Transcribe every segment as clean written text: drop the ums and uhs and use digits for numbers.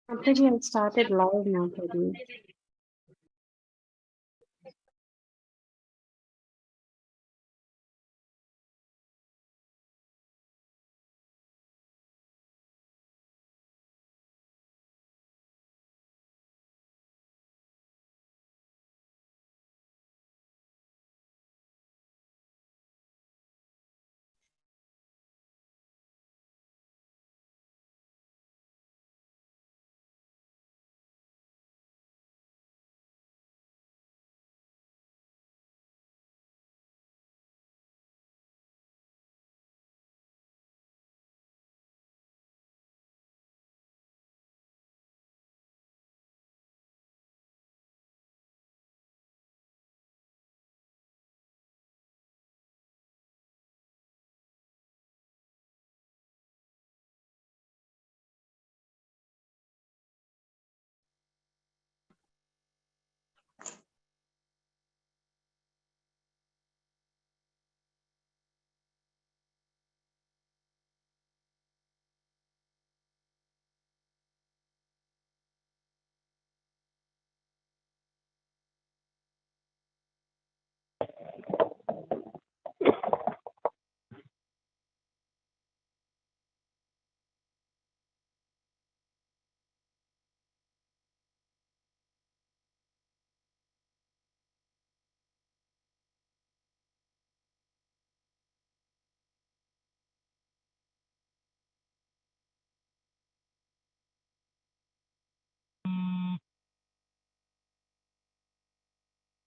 Mataji, I started live now, Prabhu.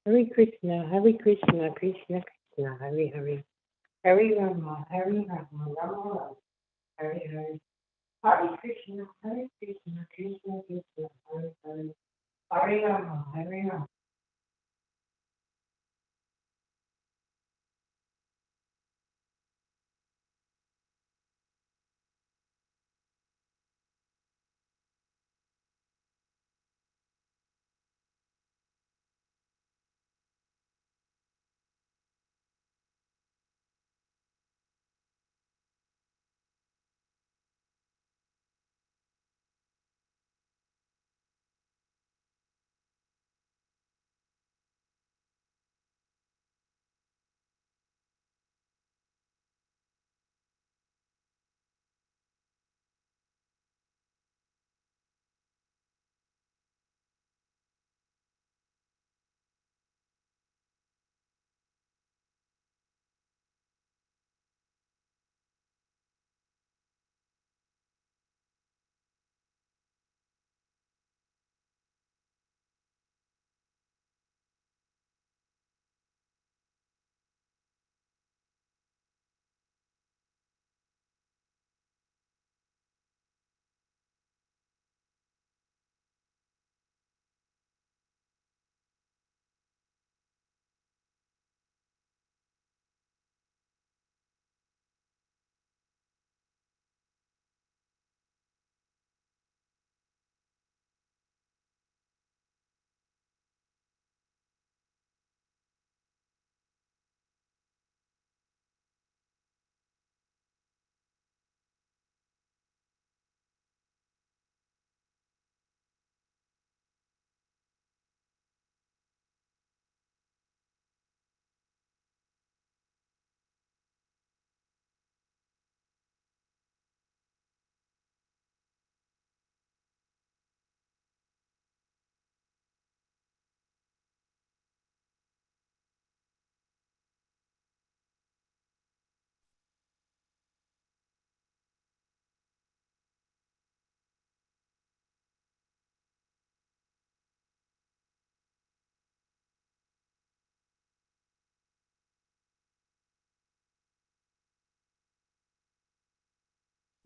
Hare Krishna, Hare Krishna, Krishna Krishna, Hare Hare, Hare Rama, Hare Rama, Rama Rama, Hare Hare, Hare Krishna, Krishna Krishna, Hare Hare, Hare Rama, Hare Rama.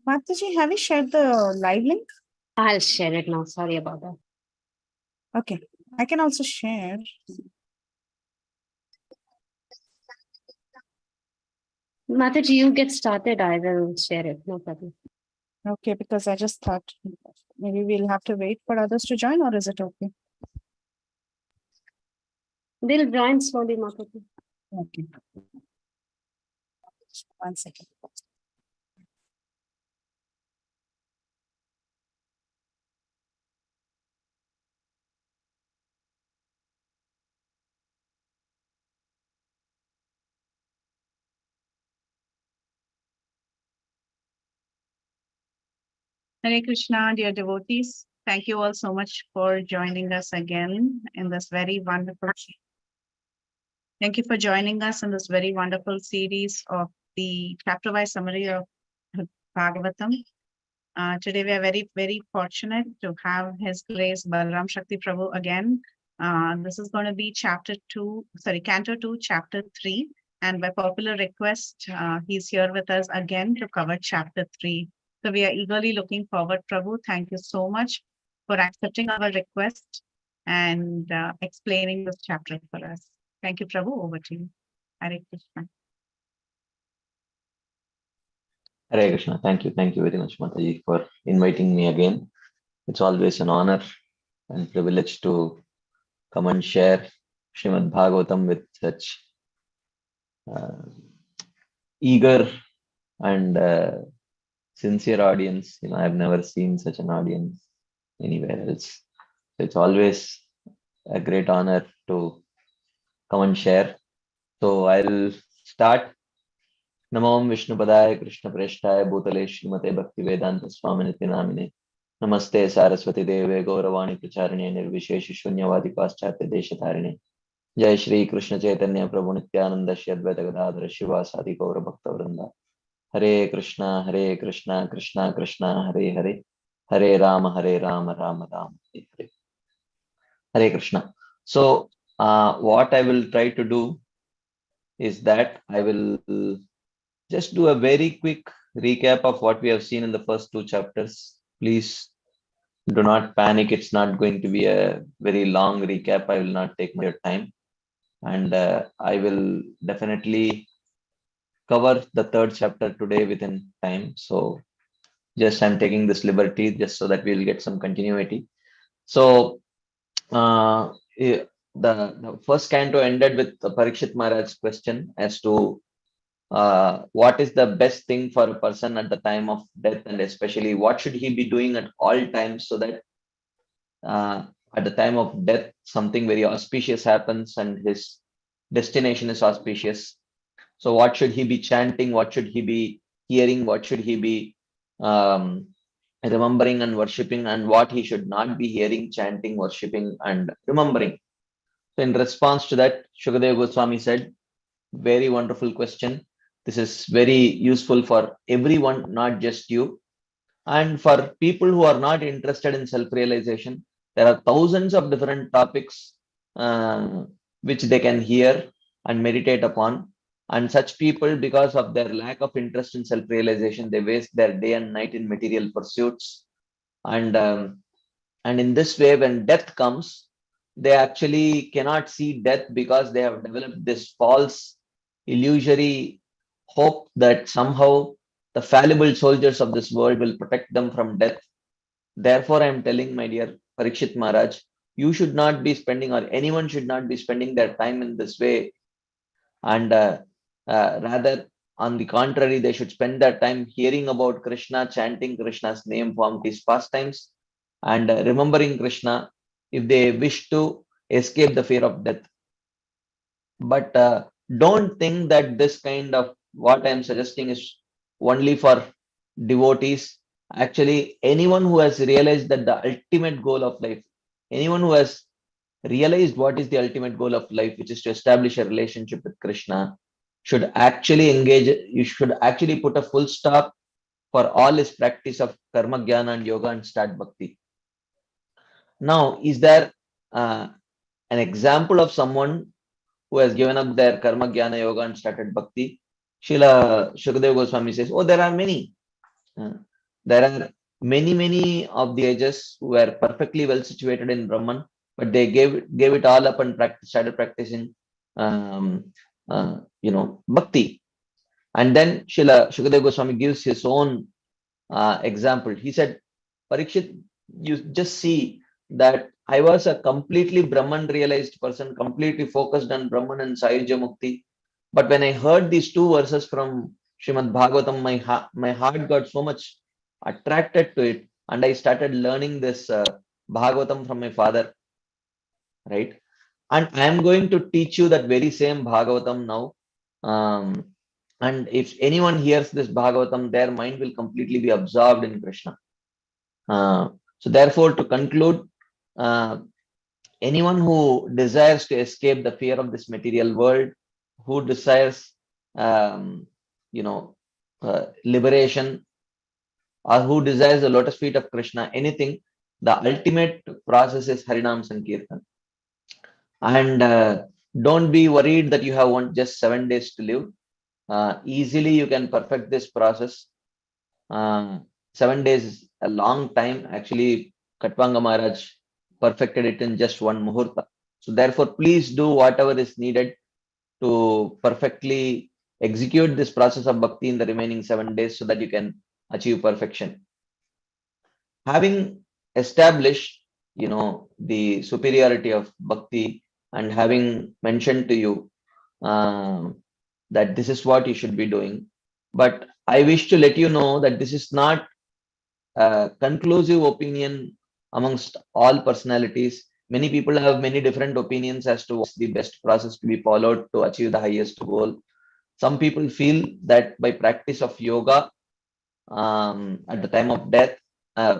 Mataji, have you shared the live link? I'll share it now. Sorry about that. Okay, I can also share. Mataji, you get started. I will share it. No problem. Okay, because I just thought maybe we'll have to wait for others to join, or is it okay? They'll join slowly, Mataji. Okay. 1 second. Hare Krishna, dear devotees. Thank you all so much for joining us again in this very wonderful. Thank you for joining us in this very wonderful series of the chapter-wise summary of Bhagavatam. Today we are very, very fortunate to have His Grace Balaram Shakti Prabhu again. This is going to be Canto 2, Chapter 3. And by popular request, he's here with us again to cover Chapter 3. So we are eagerly looking forward. Prabhu, thank you so much for accepting our request and explaining this chapter for us. Thank you, Prabhu. Over to you. Hare Krishna. Hare Krishna. Thank you. Thank you very much, Mataji, for inviting me again. It's always an honor and privilege to come and share Srimad Bhagavatam with such eager and sincere audience. I've never seen such an audience anywhere else. So it's always a great honor to come and share. So I'll start. Namo Vishnupadaya Krishna Preshthaya Bhutale Srimate Bhakti Vedanta Swaminiti Namine Namaste Saraswati Deve Gauravani Pracharine Nirvisheshi Shunyavadi Paschatya Deshatarine Jai Shri Krishna Chaitanya Prabhu Nityananda Shri Advaita Gadadhara Shivasadi Gaura Bhakta Vrinda Hare Krishna Krishna Krishna Hare Hare Hare Rama Rama Rama Hare Hare Krishna. So what I will try to do is that I will just do a very quick recap of what we have seen in the first two chapters. Please do not panic. It's not going to be a very long recap. I will not take my time. And I will definitely cover the third chapter today within time. So just I'm taking this liberty just so that we'll get some continuity. So the first canto ended with Parikshit Maharaj's question as to what is the best thing for a person at the time of death, and especially what should he be doing at all times so that at the time of death something very auspicious happens and his destination is auspicious. So what should he be chanting, what should he be hearing, what should he be remembering and worshipping, and what he should not be hearing, chanting, worshipping and remembering. So in response to that, Shukadeva Goswami said, very wonderful question. This is very useful for everyone, not just you. And for people who are not interested in self-realization, there are thousands of different topics which they can hear and meditate upon. And such people, because of their lack of interest in self-realization, they waste their day and night in material pursuits. And in this way, when death comes, they actually cannot see death because they have developed this false, illusory hope that somehow the fallible soldiers of this world will protect them from death. Therefore, I am telling my dear Parikshit Maharaj, you should not be spending, or anyone should not be spending their time in this way. And rather, on the contrary, they should spend their time hearing about Krishna, chanting Krishna's name from these pastimes, and remembering Krishna if they wish to escape the fear of death. But don't think that this kind of what I am suggesting is only for devotees. Actually, anyone who has realized that the ultimate goal of life, anyone who has realized what is the ultimate goal of life, which is to establish a relationship with Krishna, should actually engage. You should actually put a full stop for all his practice of karma, jnana and yoga and start bhakti. Now, is there an example of someone who has given up their karma, jnana, yoga and started bhakti? Srila Shukadeva Goswami says, oh, there are many. There are many of the ages who were perfectly well situated in Brahman, but they gave it all up and started practicing, bhakti. And then Srila Shukadeva Goswami gives his own example. He said, Parikshit, you just see that I was a completely Brahman realized person, completely focused on Brahman and Sayuja Mukti. But when I heard these two verses from Srimad Bhagavatam, my heart got so much attracted to it, and I started learning this Bhagavatam from my father, right? And I am going to teach you that very same Bhagavatam now. And if anyone hears this Bhagavatam, their mind will completely be absorbed in Krishna. So therefore, to conclude, anyone who desires to escape the fear of this material world, who desires, um, liberation, or who desires the lotus feet of Krishna, anything, the ultimate process is Harinam Sankirtan. And don't be worried that you have just 7 days to live. Easily you can perfect this process. 7 days is a long time. Actually, Katvanga Maharaj perfected it in just one muhurta. So therefore, please do whatever is needed to perfectly execute this process of bhakti in the remaining 7 days so that you can achieve perfection. Having established, the superiority of bhakti, and having mentioned to you that this is what you should be doing, but I wish to let you know that this is not a conclusive opinion amongst all personalities. Many people have many different opinions as to what's the best process to be followed to achieve the highest goal. Some people feel that by practice of yoga, at the time of death,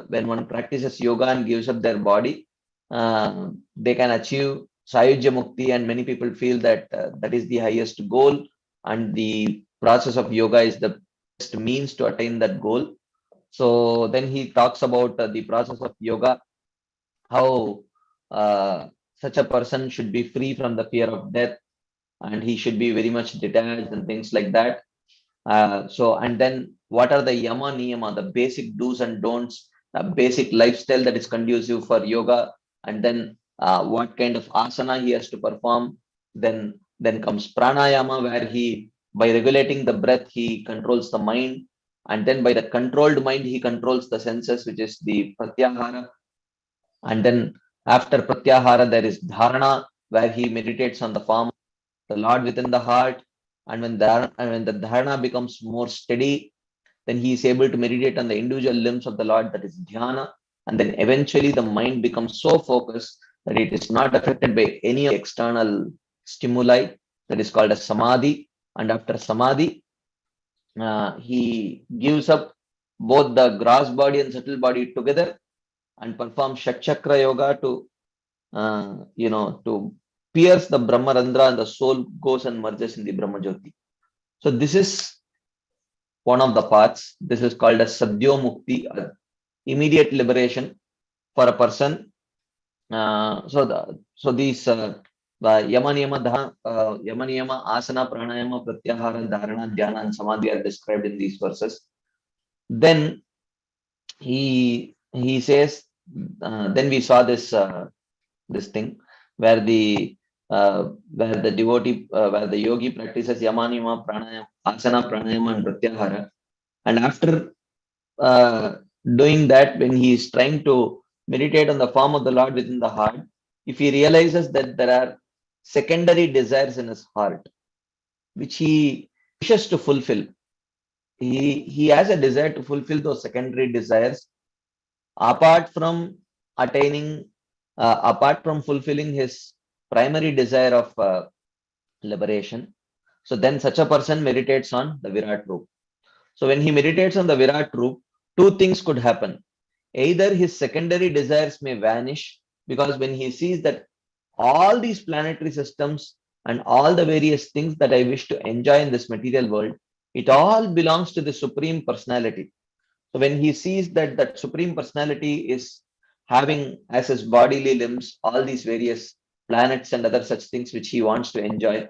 when one practices yoga and gives up their body, they can achieve Sayujya Mukti, and many people feel that that is the highest goal, and the process of yoga is the best means to attain that goal. So then he talks about the process of yoga, how such a person should be free from the fear of death, and he should be very much detached and things like that. And then what are the yama niyama, the basic do's and don'ts, basic lifestyle that is conducive for yoga, and then what kind of asana he has to perform. Then comes pranayama, where he, by regulating the breath, he controls the mind, and then by the controlled mind, he controls the senses, which is the pratyahara. And then after pratyahara, there is dharana, where he meditates on the form of the Lord within the heart. And when the dharana becomes more steady, then he is able to meditate on the individual limbs of the Lord, that is dhyana. And then eventually the mind becomes so focused that it is not affected by any external stimuli, that is called as samadhi. And after samadhi, he gives up both the gross body and subtle body together and performs Shatchakra yoga to pierce the Brahmarandra, and the soul goes and merges in the Brahma Jyoti. So this is one of the paths. This is called as Sadhyo Mukti, immediate liberation for a person. So these Yama Niyama, Asana, Pranayama, Pratyahara, Dharana, Dhyana, and Samadhi are described in these verses. Then he says, then we saw this thing where the devotee, where the yogi practices Yamanima, Pranayama, Asana, Pranayama, and Pratyahara. And after doing that, when he is trying to meditate on the form of the Lord within the heart, if he realizes that there are secondary desires in his heart, which he wishes to fulfill, he has a desire to fulfill those secondary desires apart from apart from fulfilling his primary desire of liberation. So then such a person meditates on the Virat Roop. So when he meditates on the Virat Roop, two things could happen. Either his secondary desires may vanish, because when he sees that all these planetary systems and all the various things that I wish to enjoy in this material world, it all belongs to the Supreme Personality. So when he sees that that Supreme Personality is having as his bodily limbs all these various planets and other such things which he wants to enjoy,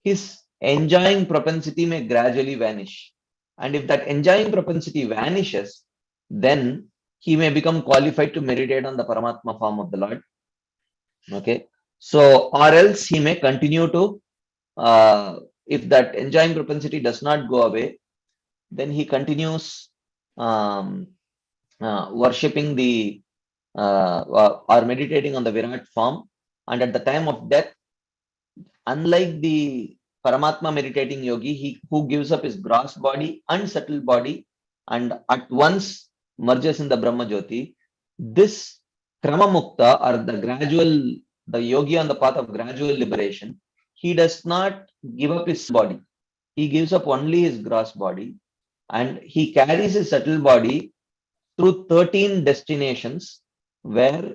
his enjoying propensity may gradually vanish. And if that enjoying propensity vanishes, then he may become qualified to meditate on the Paramatma form of the Lord. Okay. So, or else he may continue to, if that enjoying propensity does not go away, then he continues um, worshipping or meditating on the Virat form. And at the time of death, unlike the Paramatma meditating yogi, who gives up his gross body and subtle body and at once merges in the Brahma Jyoti, this Krama Mukta, or the yogi on the path of gradual liberation, he does not give up his body. He gives up only his gross body, and he carries his subtle body through 13 destinations where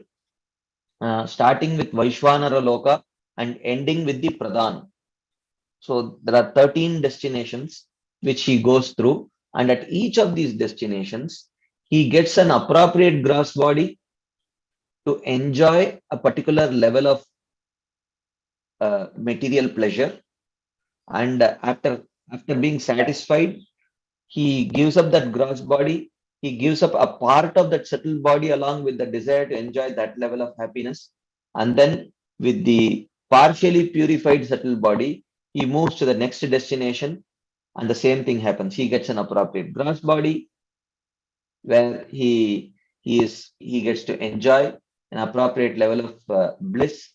starting with Vaishwanara Loka and ending with the Pradhan. So there are 13 destinations which he goes through, and at each of these destinations, he gets an appropriate gross body to enjoy a particular level of material pleasure. And after being satisfied, he gives up that gross body. He gives up a part of that subtle body along with the desire to enjoy that level of happiness. And then with the partially purified subtle body, he moves to the next destination, and the same thing happens. He gets an appropriate gross body where he gets to enjoy an appropriate level of bliss.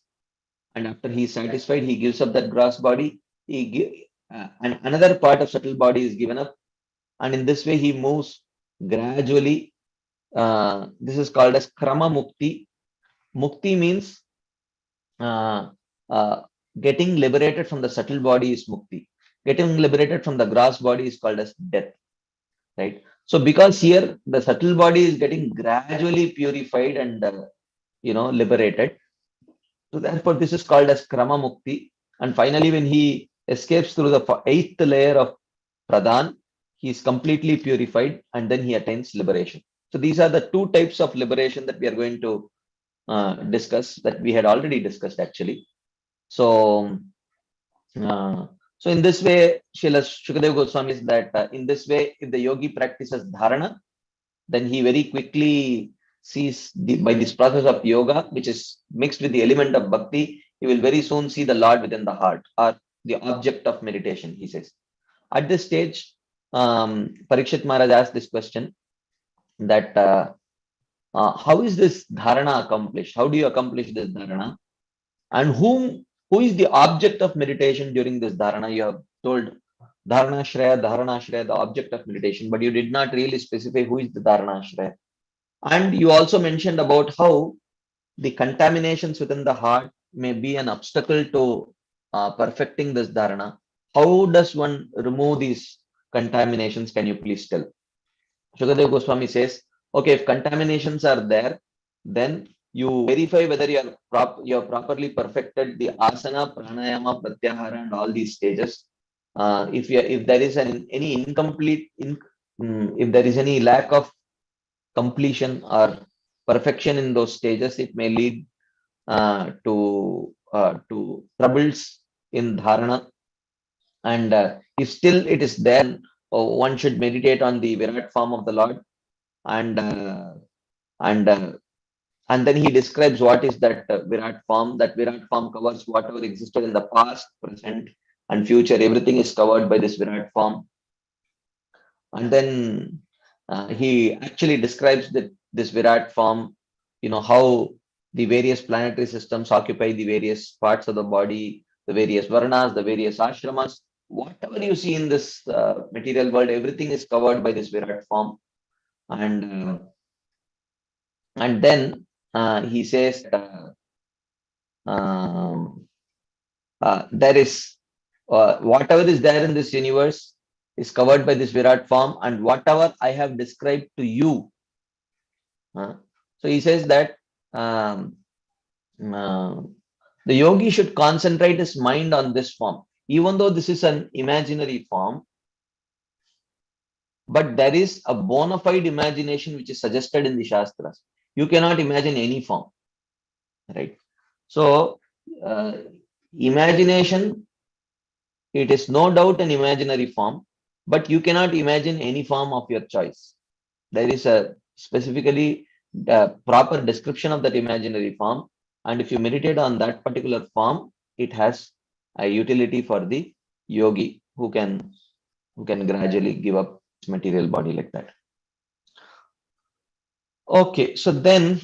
And after he is satisfied, he gives up that gross body. And another part of subtle body is given up, and in this way he moves gradually. This is called as krama mukti. Mukti means uh, uh, getting liberated from the subtle body is mukti. Getting liberated from the gross body is called as death, right? So because here the subtle body is getting gradually purified and liberated, so therefore this is called as krama mukti. And finally, when he escapes through the eighth layer of pradhan, he is completely purified, and then he attains liberation. So these are the two types of liberation that we are going to discuss, that we had already discussed actually. So, uh, so in this way, Srila Shukadeva Goswami is that in this way, if the yogi practices dharana, then he very quickly sees by this process of yoga, which is mixed with the element of bhakti, he will very soon see the Lord within the heart, or the object of meditation, he says. At this stage, Parikshit Maharaj asked this question that how is this dharana accomplished? How do you accomplish this dharana? And who is the object of meditation during this dharana? You have told dharana shraya, the object of meditation, but you did not really specify who is the dharana shraya. And you also mentioned about how the contaminations within the heart may be an obstacle to perfecting this dharana. How does one remove these contaminations? Can you please tell? Shukadeva Goswami says, okay, if contaminations are there, then you verify whether you have properly perfected the asana, pranayama, pratyahara, and all these stages. If there is any incomplete, if there is any lack of completion or perfection in those stages, it may lead to troubles in dharana. And if still it is there, one should meditate on the Virat form of the Lord, and and uh, and then he describes what is that Virat form. That Virat form covers whatever existed in the past, present, and future. Everything is covered by this Virat form. And then he actually describes this Virat form, how the various planetary systems occupy the various parts of the body, the various varnas, the various ashramas. Whatever you see in this material world, everything is covered by this Virat form. And then he says um, there is whatever is there in this universe is covered by this Virat form, and whatever I have described to you. So he says that um, uh, the yogi should concentrate his mind on this form, even though this is an imaginary form. But there is a bona fide imagination which is suggested in the Shastras. You cannot imagine any form, right? So, imagination, it is no doubt an imaginary form, but you cannot imagine any form of your choice. There is a specifically proper description of that imaginary form, and if you meditate on that particular form, it has a utility for the yogi who can gradually give up his material body like that. Okay, so then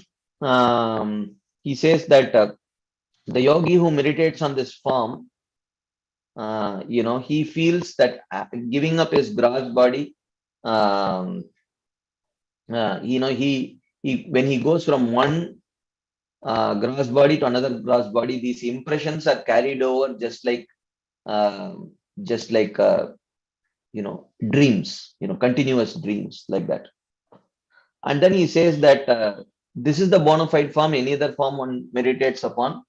he says that the yogi who meditates on this form, he feels that giving up his gross body, he when he goes from one gross body to another gross body, these impressions are carried over uh, just like dreams, continuous dreams like that. And then he says that this is the bona fide form. Any other form one meditates upon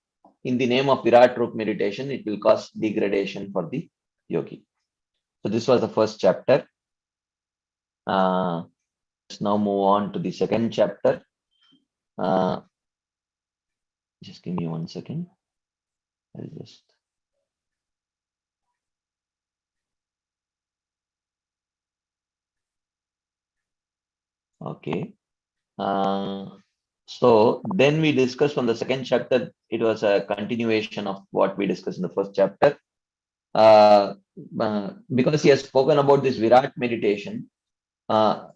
in the name of Virat Roop meditation, it will cause degradation for the yogi. So this was the first chapter. Let's now move on to the second chapter. Just give me 1 second. I'll just. Okay. So then we discussed from the second chapter, it was a continuation of what we discussed in the first chapter. Because he has spoken about this Virat meditation, Parikshit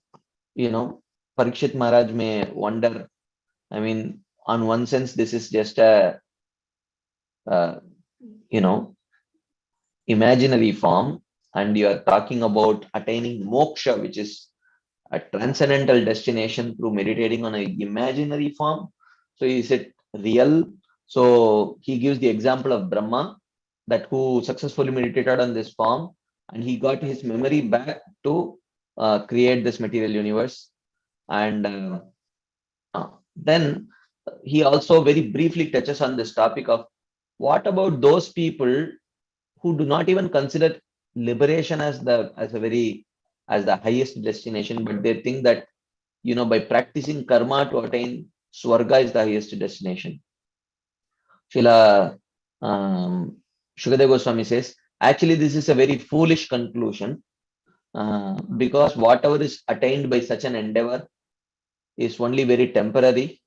Maharaj may wonder, I mean, on one sense, this is just a, you know, imaginary form, and you are talking about attaining moksha, which is a transcendental destination through meditating on an imaginary form. So is it real? So he gives the example of Brahma, that who successfully meditated on this form, and he got his memory back to create this material universe. And then he also very briefly touches on this topic of what about those people who do not even consider liberation as the highest destination, but they think that by practicing karma to attain swarga is the highest destination. Srila Shukadeva Goswami says, actually this is a very foolish conclusion, because whatever is attained by such an endeavor is only very temporary,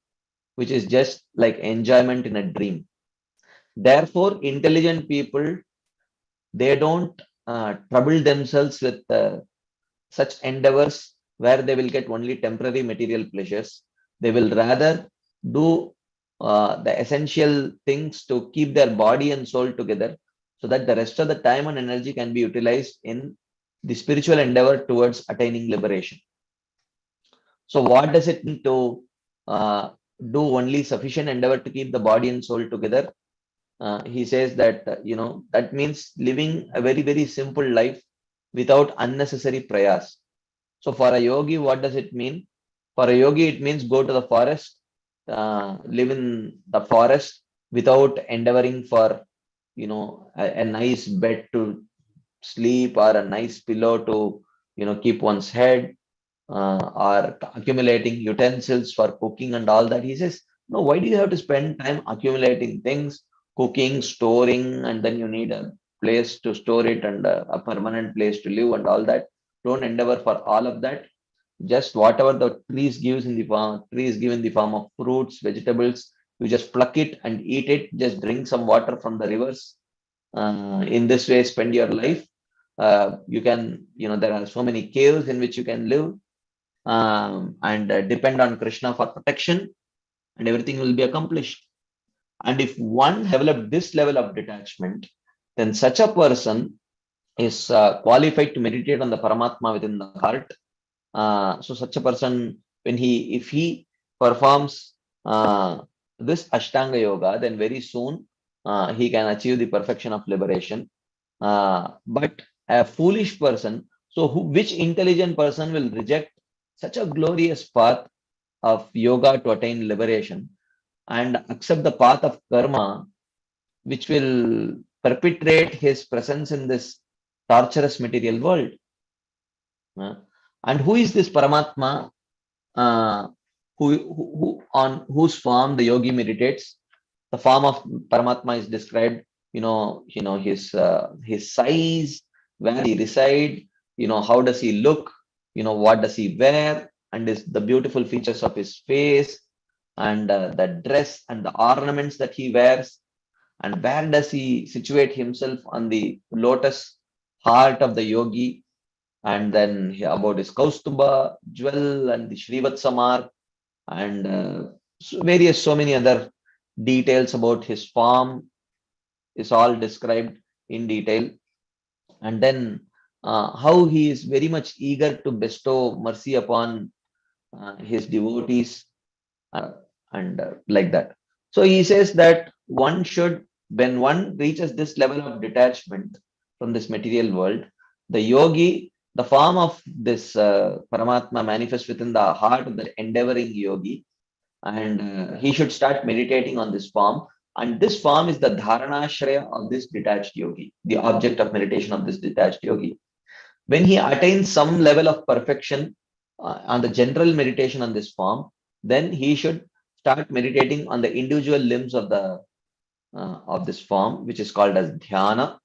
which is just like enjoyment in a dream. Therefore, intelligent people, they don't trouble themselves with such endeavors where they will get only temporary material pleasures. They will rather do the essential things to keep their body and soul together, so that the rest of the time and energy can be utilized in the spiritual endeavor towards attaining liberation. So what does it mean to do only sufficient endeavor to keep the body and soul together? He says that, that means living a very, very simple life without unnecessary prayas. So for a yogi, what does it mean? For a yogi, it means go to the forest, live in the forest without endeavoring for, a nice bed to sleep, or a nice pillow to, keep one's head, or accumulating utensils for cooking and all that. He says, no, why do you have to spend time accumulating things, cooking, storing, and then you need a place to store it and a permanent place to live and all that. Don't endeavor for all of that. Just whatever the trees give in the form of fruits, vegetables, you just pluck it and eat it. Just drink some water from the rivers. In this way, spend your life. You can, there are so many caves in which you can live, and depend on Krishna for protection, and everything will be accomplished. And if one developed this level of detachment, then such a person is qualified to meditate on the Paramatma within the heart. So such a person, if he performs this Ashtanga Yoga, then very soon he can achieve the perfection of liberation. But a foolish person, so which intelligent person will reject such a glorious path of yoga to attain liberation and accept the path of karma, which will perpetrate his presence in this torturous material world? And who is this Paramatma, who on whose form the yogi meditates? The form of Paramatma is described, his size, where he reside, how does he look, what does he wear, and the beautiful features of his face, and the dress and the ornaments that he wears, and where does he situate himself on the lotus heart of the yogi, and then about his Kaustuba jewel and the Srivatsa mark, and so many other details about his form is all described in detail. And then how he is very much eager to bestow mercy upon his devotees, and like that. So he says that when one reaches this level of detachment from this material world, the yogi the form of this Paramatma manifests within the heart of the endeavoring yogi, and he should start meditating on this form. And this form is the dharanashraya of this detached yogi, the object of meditation of this detached yogi. When he attains some level of perfection on the general meditation on this form, then he should start meditating on the individual limbs of this form, which is called as dhyana.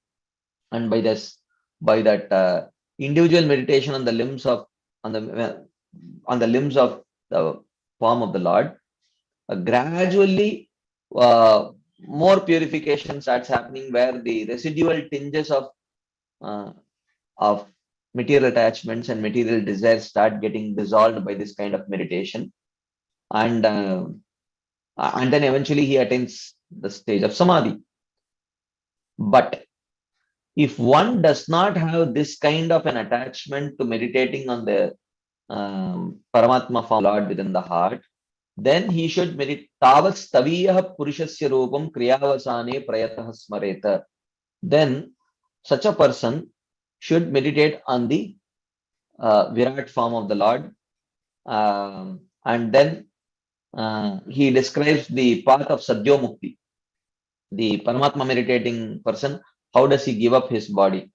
And by that individual meditation on the limbs of on the limbs of the form of the Lord, gradually more purification starts happening, where the residual tinges uh, of material attachments and material desires start getting dissolved by this kind of meditation, and then eventually he attains the stage of samadhi. But if one does not have this kind of an attachment to meditating on the Paramatma form Lord within the heart, then he should meditate tavat staviyah purushasya rupam kriyavasane prayatah smareta. Then such a person should meditate on the Virat form of the Lord, and then he describes the path of Sadyomukti. The Paramatma meditating person, how does he give up his body?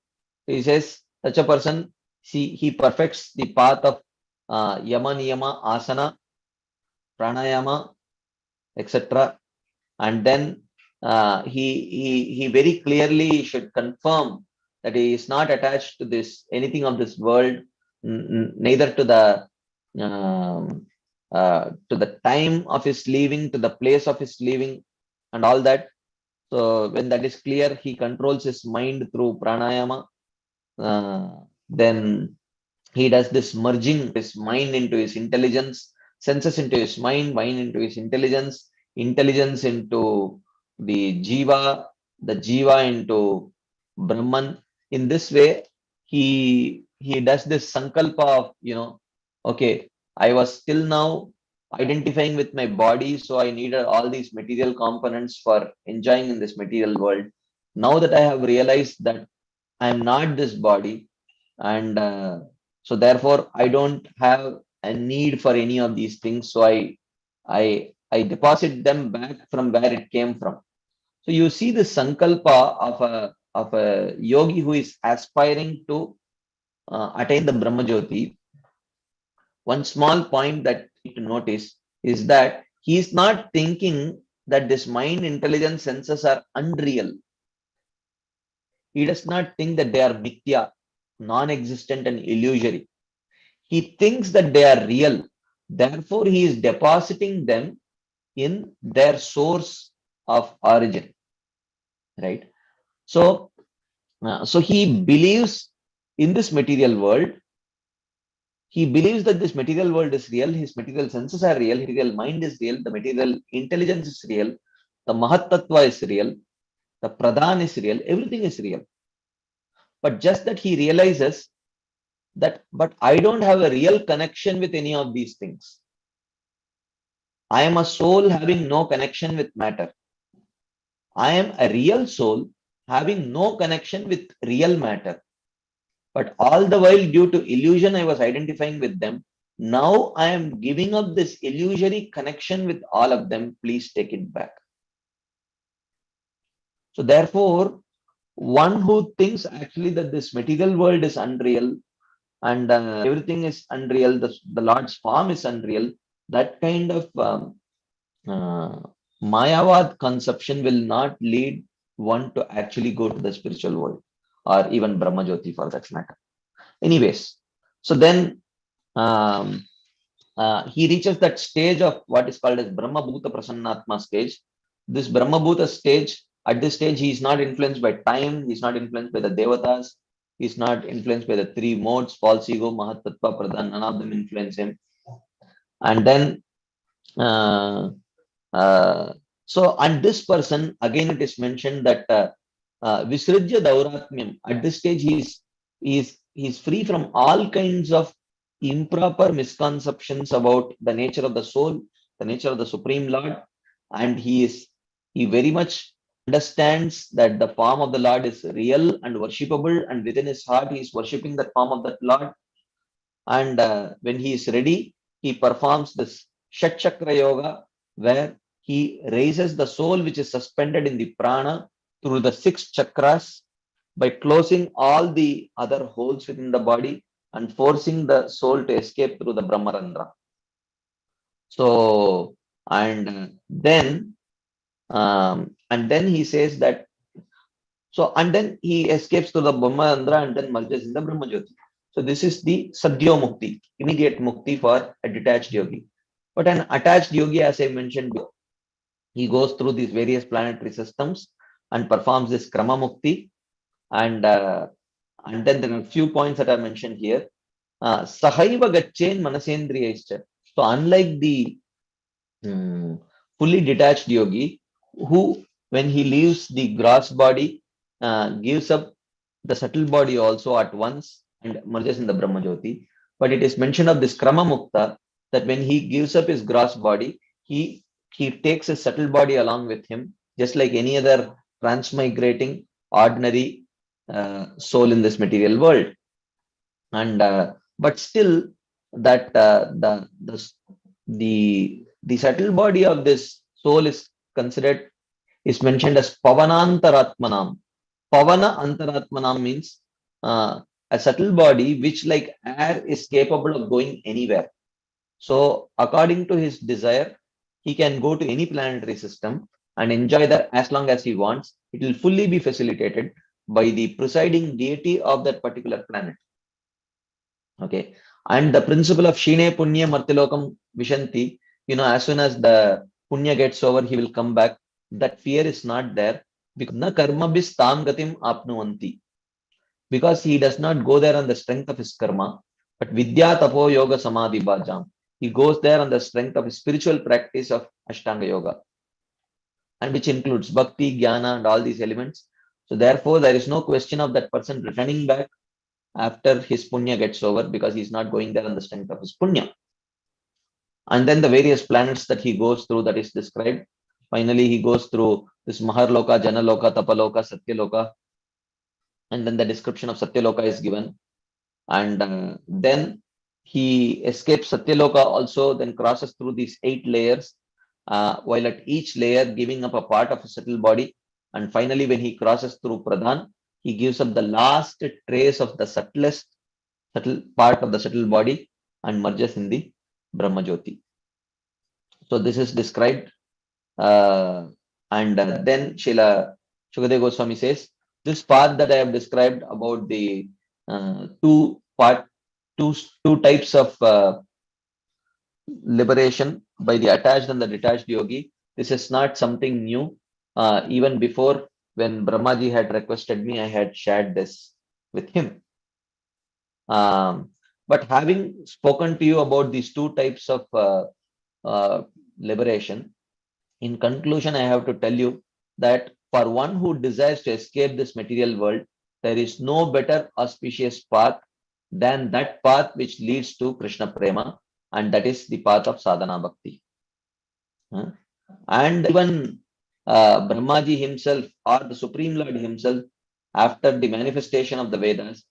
He says such a person, he perfects the path of yama niyama asana pranayama, etc. And then he very clearly should confirm that he is not attached to this anything of this world, neither to the time of his leaving, to the place of his leaving, and all that. So when that is clear, he controls his mind through pranayama. Then he does this merging his mind into his intelligence, senses into his mind into his intelligence, intelligence into the jiva into Brahman. In this way, he does this sankalpa of, okay, I was till now identifying with my body, so I needed all these material components for enjoying in this material world. Now that I have realized that I am not this body, and so therefore I don't have a need for any of these things, so I deposit them back from where it came from. So you see the sankalpa of a yogi who is aspiring to attain the Brahma Jyoti. One small point that you need to notice is that he is not thinking that this mind, intelligence, senses are unreal. He does not think that they are mithya, non-existent and illusory. He thinks that they are real. Therefore, he is depositing them in their source of origin, right? So, so he believes in this material world. He believes that this material world is real. His material senses are real. His material mind is real. The material intelligence is real. The Mahat Tattva is real. The Pradhan is real. Everything is real. But just that he realizes that, but I don't have a real connection with any of these things. I am a soul having no connection with matter. I am a real soul having no connection with real matter. But all the while, due to illusion, I was identifying with them. Now I am giving up this illusory connection with all of them. Please take it back. So therefore, one who thinks actually that this material world is unreal and everything is unreal, the Lord's form is unreal, that kind of Mayavad conception will not lead one to actually go to the spiritual world or even Brahma Jyoti for that matter. Anyways, so then he reaches that stage of what is called as Brahma Bhuta Prasannatma stage. This Brahma Bhuta stage, at this stage, he is not influenced by time, he is not influenced by the Devatas, he is not influenced by the three modes, false ego, Mahat Tattva, Pradhan, none of them influence him. And then and this person, again, it is mentioned that Visrajya Dauratmyam, at this stage, he's free from all kinds of improper misconceptions about the nature of the soul, the nature of the Supreme Lord, and he very much understands that the form of the Lord is real and worshipable, and within his heart he is worshipping that form of that Lord. And when he is ready, he performs this Shat Chakra Yoga, where he raises the soul which is suspended in the prana through the 6 chakras by closing all the other holes within the body and forcing the soul to escape through the Brahmarandra. So, and then he says that, so, and then he escapes to the Brahmarandra and then merges in the Brahmajyoti. So this is the Sadhyo Mukti, immediate Mukti for a detached yogi. But an attached yogi, as I mentioned before, he goes through these various planetary systems and performs this Krama Mukti. And then there are a few points that are mentioned here. Sahaiva Gachen Manasendriyaischa. So unlike the fully detached yogi, who when he leaves the gross body, gives up the subtle body also at once and merges in the Brahmajyoti. But it is mentioned of this Krama Mukta that when he gives up his gross body, he takes his subtle body along with him, just like any other transmigrating ordinary soul in this material world. And but still, that the subtle body of this soul is considered, is mentioned as Pavanantaratmanam. Pavana Antaratmanam means a subtle body which, like air, is capable of going anywhere. So, according to his desire, he can go to any planetary system and enjoy that as long as he wants. It will fully be facilitated by the presiding deity of that particular planet. Okay. And the principle of Shine Punya Martilokam Vishanti, as soon as the Punya gets over, he will come back. That fear is not there because na karma bis tam gatim apnuvanti. Because he does not go there on the strength of his karma, but Vidya Tapo Yoga Samadhi Bhajam. He goes there on the strength of his spiritual practice of Ashtanga Yoga, and which includes Bhakti, Jnana, and all these elements. So therefore, there is no question of that person returning back after his punya gets over, because he's not going there on the strength of his punya. And then the various planets that he goes through, that is described. Finally, he goes through this Maharloka, Janaloka, Tapaloka, Satyaloka, and then the description of Satyaloka is given. And then he escapes Satyaloka also, then crosses through these 8 layers, while at each layer giving up a part of his subtle body. And finally, when he crosses through Pradhan, he gives up the last trace of the subtle part of the subtle body and merges in the Brahmajyoti. So this is described. And then Srila Shukadeva Goswami says, this path that I have described about the two types of liberation by the attached and the detached yogi, this is not something new. Even before, when Brahmaji had requested me, I had shared this with him. But having spoken to you about these 2 types of liberation, in conclusion, I have to tell you that for one who desires to escape this material world, there is no better auspicious path than that path which leads to Krishna Prema, and that is the path of sadhana bhakti. And even Brahmaji himself, or the Supreme Lord himself, after the manifestation of the Vedas,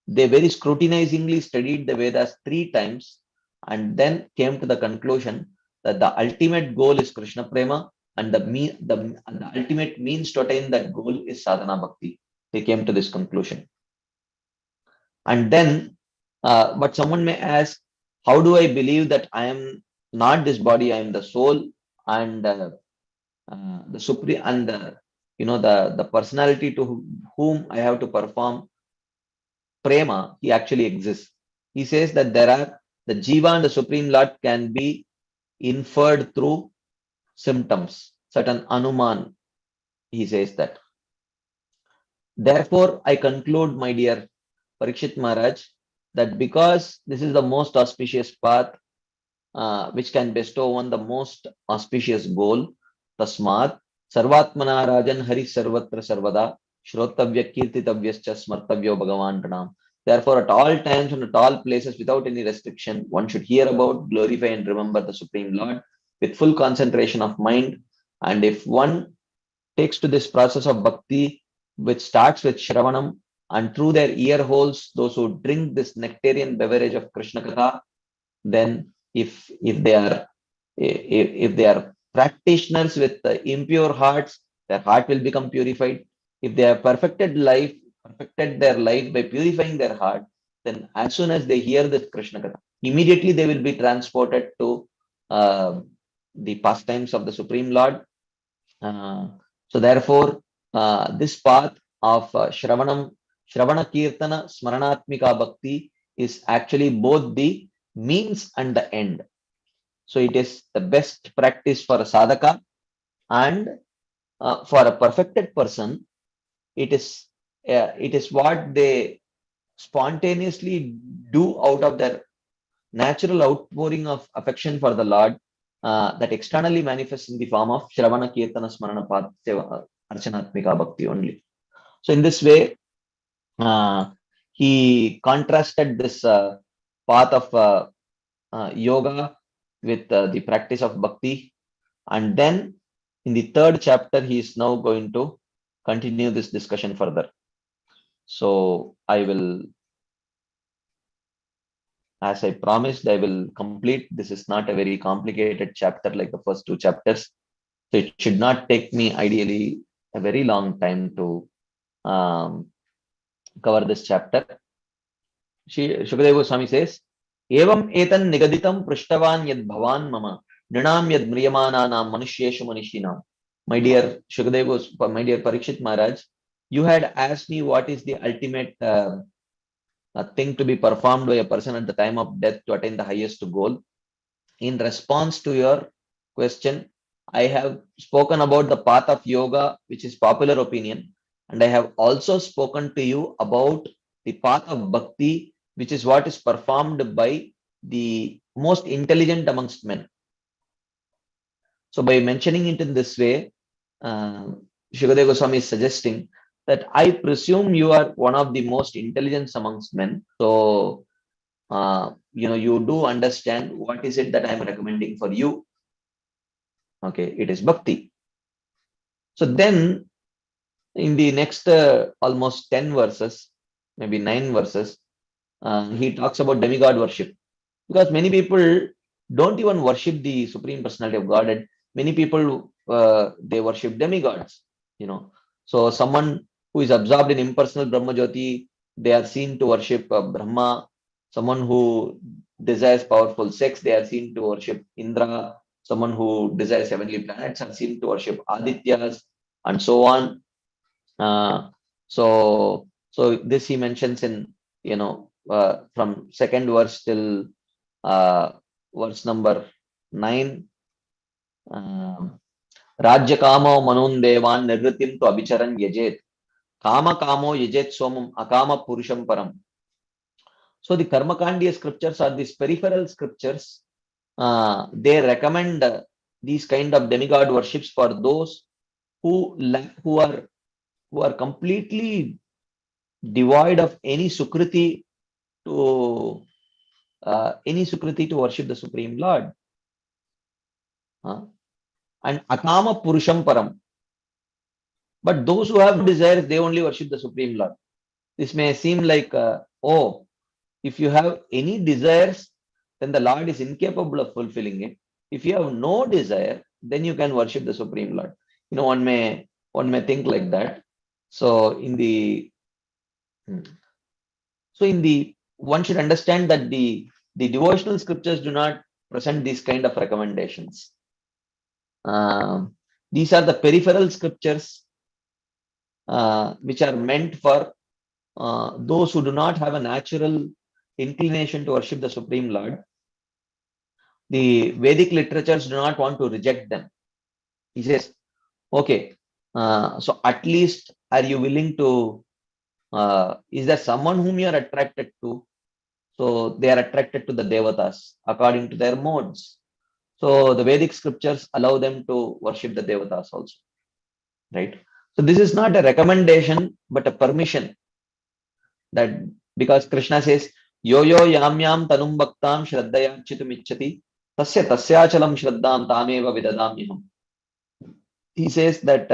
they very scrutinizingly studied the Vedas 3 times and then came to the conclusion that the ultimate goal is Krishna Prema, and the ultimate means to attain that goal is sadhana bhakti. They came to this conclusion. And then, but someone may ask, how do I believe that I am not this body, I am the soul, and the supreme, and the personality to whom I have to perform prema, he actually exists. He says that there are the jiva and the supreme Lord can be inferred through symptoms, certain anuman. He says that. Therefore, I conclude, my dear Parikshit Maharaj, that because this is the most auspicious path, which can bestow on the most auspicious goal, tasmat sarvatmana rajan hari sarvatra sarvada shrotavya kirtitavyascha smartavyo bhagavan pranam. Therefore, at all times and at all places, without any restriction, one should hear about, glorify, and remember the Supreme Lord with full concentration of mind. And if one takes to this process of bhakti, which starts with Shravanam, and through their ear holes, those who drink this nectarian beverage of Krishna Katha, then if they are if they are practitioners with impure hearts, their heart will become purified. If they have perfected their life by purifying their heart, then as soon as they hear this Krishna Katha, immediately they will be transported to uh, the pastimes of the Supreme Lord. So therefore, this path of Shravana Kirtana Smaranatmika Bhakti is actually both the means and the end. So it is the best practice for a sadhaka, and for a perfected person, it is what they spontaneously do out of their natural outpouring of affection for the Lord, that externally manifests in the form of Shravana Kirtana Smarana Archanatmika Bhakti only. So in this way, he contrasted this path of yoga with the practice of bhakti. And then in the third chapter, he is now going to continue this discussion further. So I will, as I promised, I will complete. This is not a very complicated chapter like the first two chapters. So it should not take me ideally a very long time to cover this chapter. Shukadeva Goswami says, Evam etan nigaditam prishtavan yad bhavan mama nrinam yad mriyamananam manusheshu manishinam. My dear Shukadeva, my dear Parikshit Maharaj, you had asked me what is the ultimate thing to be performed by a person at the time of death to attain the highest goal. In response to your question, I have spoken about the path of yoga, which is popular opinion, and I have also spoken to you about the path of bhakti, which is what is performed by the most intelligent amongst men. So by mentioning it in this way, Shukadeva Goswami is suggesting that I presume you are one of the most intelligent amongst men. So, you do understand what is it that I am recommending for you. Okay, it is bhakti. So then in the next almost 10 verses, maybe 9 verses, he talks about demigod worship. Because many people don't even worship the Supreme Personality of Godhead. Many people, they worship demigods, So someone who is absorbed in impersonal Brahma Jyoti, they are seen to worship Brahma. Someone who desires powerful sex, they are seen to worship Indra. Someone who desires heavenly planets are seen to worship Adityas, and so on. So this he mentions in, from second verse till verse number 9. Rajya kamo manun devan nirritim to abhicharan yajet. Kama kamo yajet somam akama purusham param. So the Karmakandiya scriptures are these peripheral scriptures. They recommend these kind of demigod worships for those who are completely devoid of any sukriti to worship the Supreme Lord. And akama purusham param. But those who have desires, they only worship the Supreme Lord. This may seem like, if you have any desires, then the Lord is incapable of fulfilling it. If you have no desire, then you can worship the Supreme Lord. One may think like that. So one should understand that the devotional scriptures do not present these kind of recommendations. These are the peripheral scriptures which are meant for those who do not have a natural inclination to worship the Supreme Lord. The Vedic literatures do not want to reject them. He says, okay, so at least are you willing to, is there someone whom you are attracted to? So they are attracted to the Devatas according to their modes. So the Vedic scriptures allow them to worship the Devatas also, right? So this is not a recommendation, but a permission. That because Krishna says, yo yam yam tanum bhaktam shraddaya chitum ichchati tasya tasyachalam shraddam tameva vidadamyaham. He says that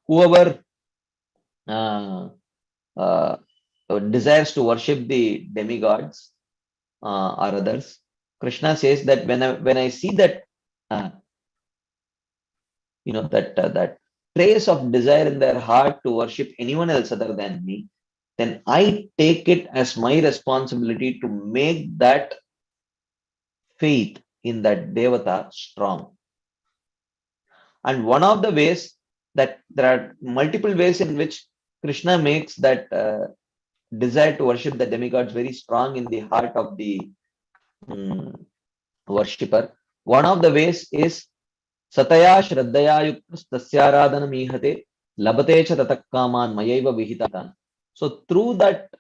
whoever uh, uh, desires to worship the demigods or others, Krishna says that when I see that uh, that trace of desire in their heart to worship anyone else other than me, then I take it as my responsibility to make that faith in that devata strong. And one of the ways, that there are multiple ways in which Krishna makes that desire to worship the demigods very strong in the heart of the um, worshipper. One of the ways is Sataya Shraddhaya Yuktas Tasyaradhanam Ihate Labate Cha Tatak Kaman Mayaiva Vihitatan. So through that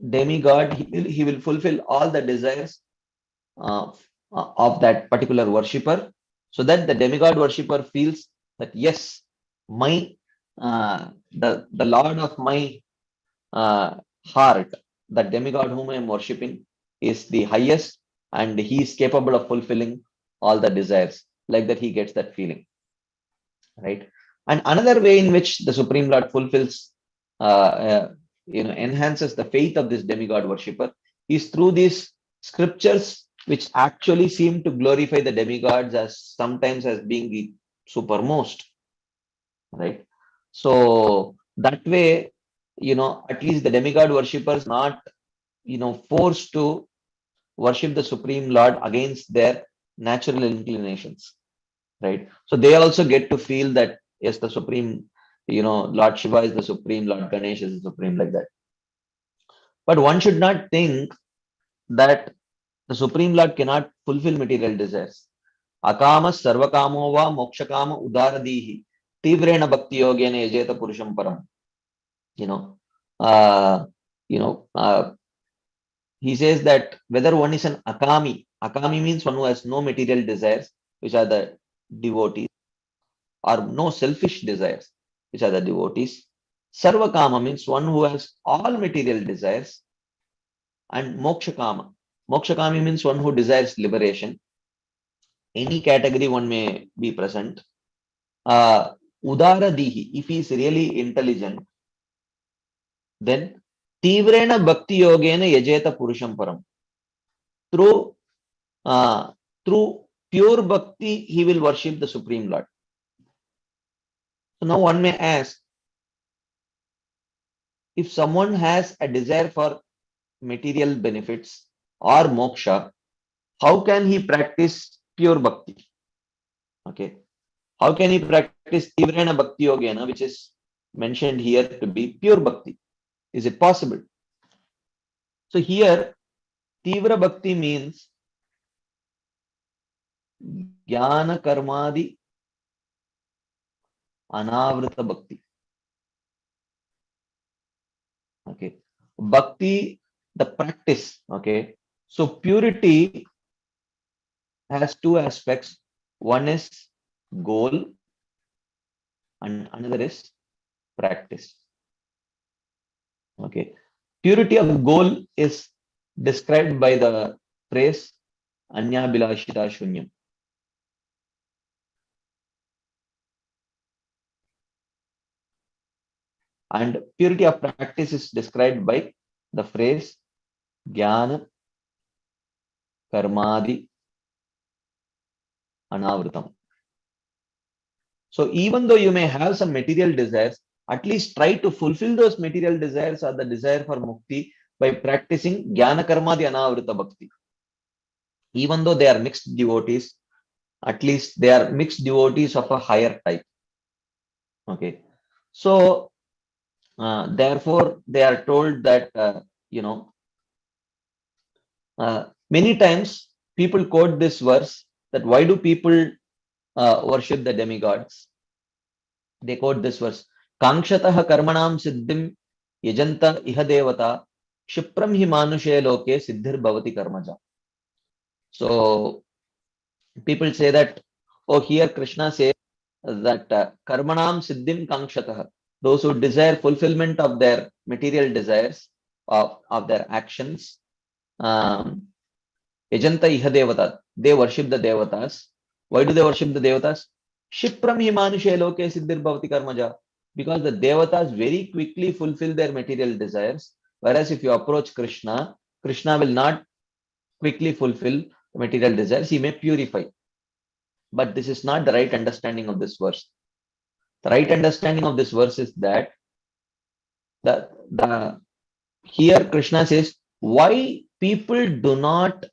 demigod, he will fulfill all the desires uh, of that particular worshipper, so that the demigod worshipper feels that yes, my the Lord of my heart, the demigod whom I am worshipping, is the highest, and he is capable of fulfilling all the desires. Like that, he gets that feeling, right? And another way in which the Supreme Lord fulfills, enhances the faith of this demigod worshipper is through these scriptures, which actually seem to glorify the demigods as sometimes as being the supermost, right? So that way, at least the demigod worshippers not, forced to worship the Supreme Lord against their natural inclinations, right? So they also get to feel that yes, the Supreme, Lord Shiva is the Supreme, Lord Ganesh is the Supreme, like that. But one should not think that the Supreme Lord cannot fulfill material desires. Akama sarvakamo va mokshakama udaradihi tivrena bhakti yogena yajeta purusham param. You know, uh, you know, uh, he says that whether one is an akami means one who has no material desires, which are the devotees, or no selfish desires, which are the devotees. Sarvakama means one who has all material desires, and mokshakama. Mokshakami means one who desires liberation. Any category one may be present. Udara dihi, if he is really intelligent, then tivrena bhakti yogena yajeta purusham param. Through uh, through pure bhakti, he will worship the Supreme Lord. So now one may ask, if someone has a desire for material benefits or moksha, how can he practice pure bhakti? Okay. How can he practice Tivrena Bhakti Yogena, which is mentioned here to be pure bhakti? Is it possible? So here, Tivra Bhakti means Jnana Karmadi Anavrita Bhakti. Okay. Bhakti, the practice. Okay. So purity has two aspects. One is goal and another is practice. Okay. Purity of goal is described by the phrase Anya Bilashita Shunyam. And purity of practice is described by the phrase Jnana Karmadi Anavritam. So even though you may have some material desires, at least try to fulfill those material desires or the desire for mukti by practicing Jnana Karmadi Anavrita Bhakti. Even though they are mixed devotees, at least they are mixed devotees of a higher type. Okay. So therefore, they are told that, many times people quote this verse, that why do people worship the demigods? They quote this verse, Kangshatah karmanam siddhim yajanta iha devata shipram hi manushe loke siddhir bhavati karmaja. So people say that, oh, here Krishna says that karmanam siddhim kangshatah, those who desire fulfillment of their material desires, of their actions, yajanta iha devata, they worship the devatas. Why do they worship the devatas? Shipram hi manushe loke siddhir bhavati karmaja. because the devatas very quickly fulfill their material desires. Whereas if you approach Krishna, Krishna will not quickly fulfill the material desires. He may purify. But this is not the right understanding of this verse. The right understanding of this verse is that the here Krishna says, why people do not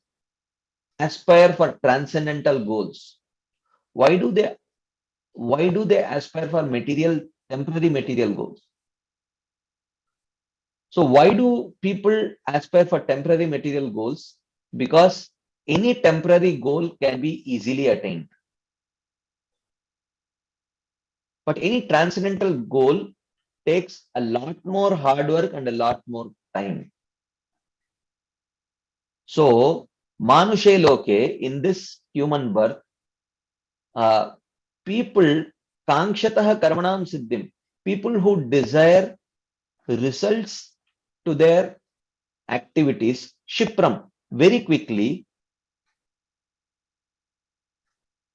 aspire for transcendental goals? Why do they aspire for temporary material goals? So why do people aspire for temporary material goals? Because any temporary goal can be easily attained. But any transcendental goal takes a lot more hard work and a lot more time. So, Manushe Loke, in this human birth, people, Kankshataha Karmanam Siddhim, people who desire results to their activities, Shipram, very quickly,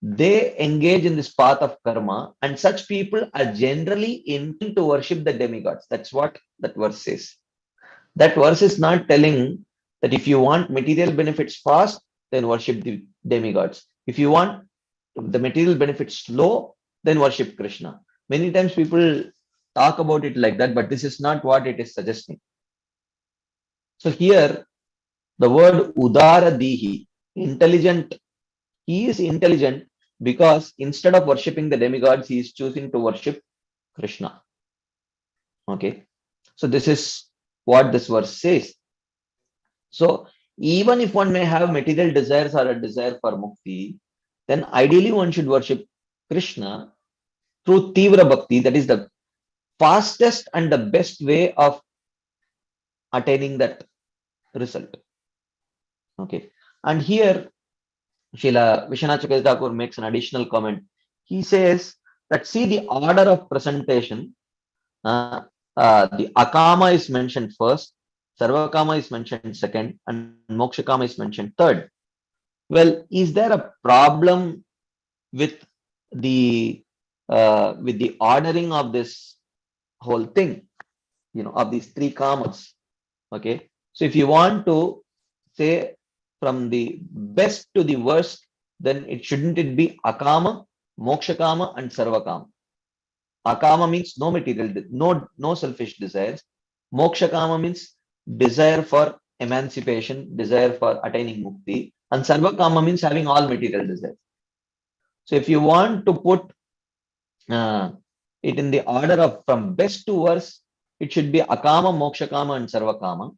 they engage in this path of karma, and such people are generally intent to worship the demigods. That's what that verse says. That verse is not telling that if you want material benefits fast, then worship the demigods. If you want the material benefits slow, then worship Krishna. Many times people talk about it like that, but this is not what it is suggesting. So here, the word Udara Dihi, intelligent, he is intelligent because instead of worshipping the demigods, he is choosing to worship Krishna. Okay. So this is what this verse says. So even if one may have material desires or a desire for mukti, then ideally one should worship Krishna through Tivra Bhakti. That is the fastest and the best way of attaining that result. Okay. And here, Srila Vishwanath Chakravarti Thakur makes an additional comment. He says that see the order of presentation. The Akama is mentioned first, Sarvakama is mentioned second, and Mokshakama is mentioned third. Well, is there a problem with the ordering of this whole thing? Of these three kamas. Okay, so if you want to say from the best to the worst, then shouldn't it be Akama, Mokshakama, and Sarvakama? Akama means no material, no selfish desires. Mokshakama means desire for emancipation, desire for attaining mukti, and Sarvakama means having all material desires. So if you want to put it in the order of from best to worst, it should be Akama, Mokshakama, and Sarvakama.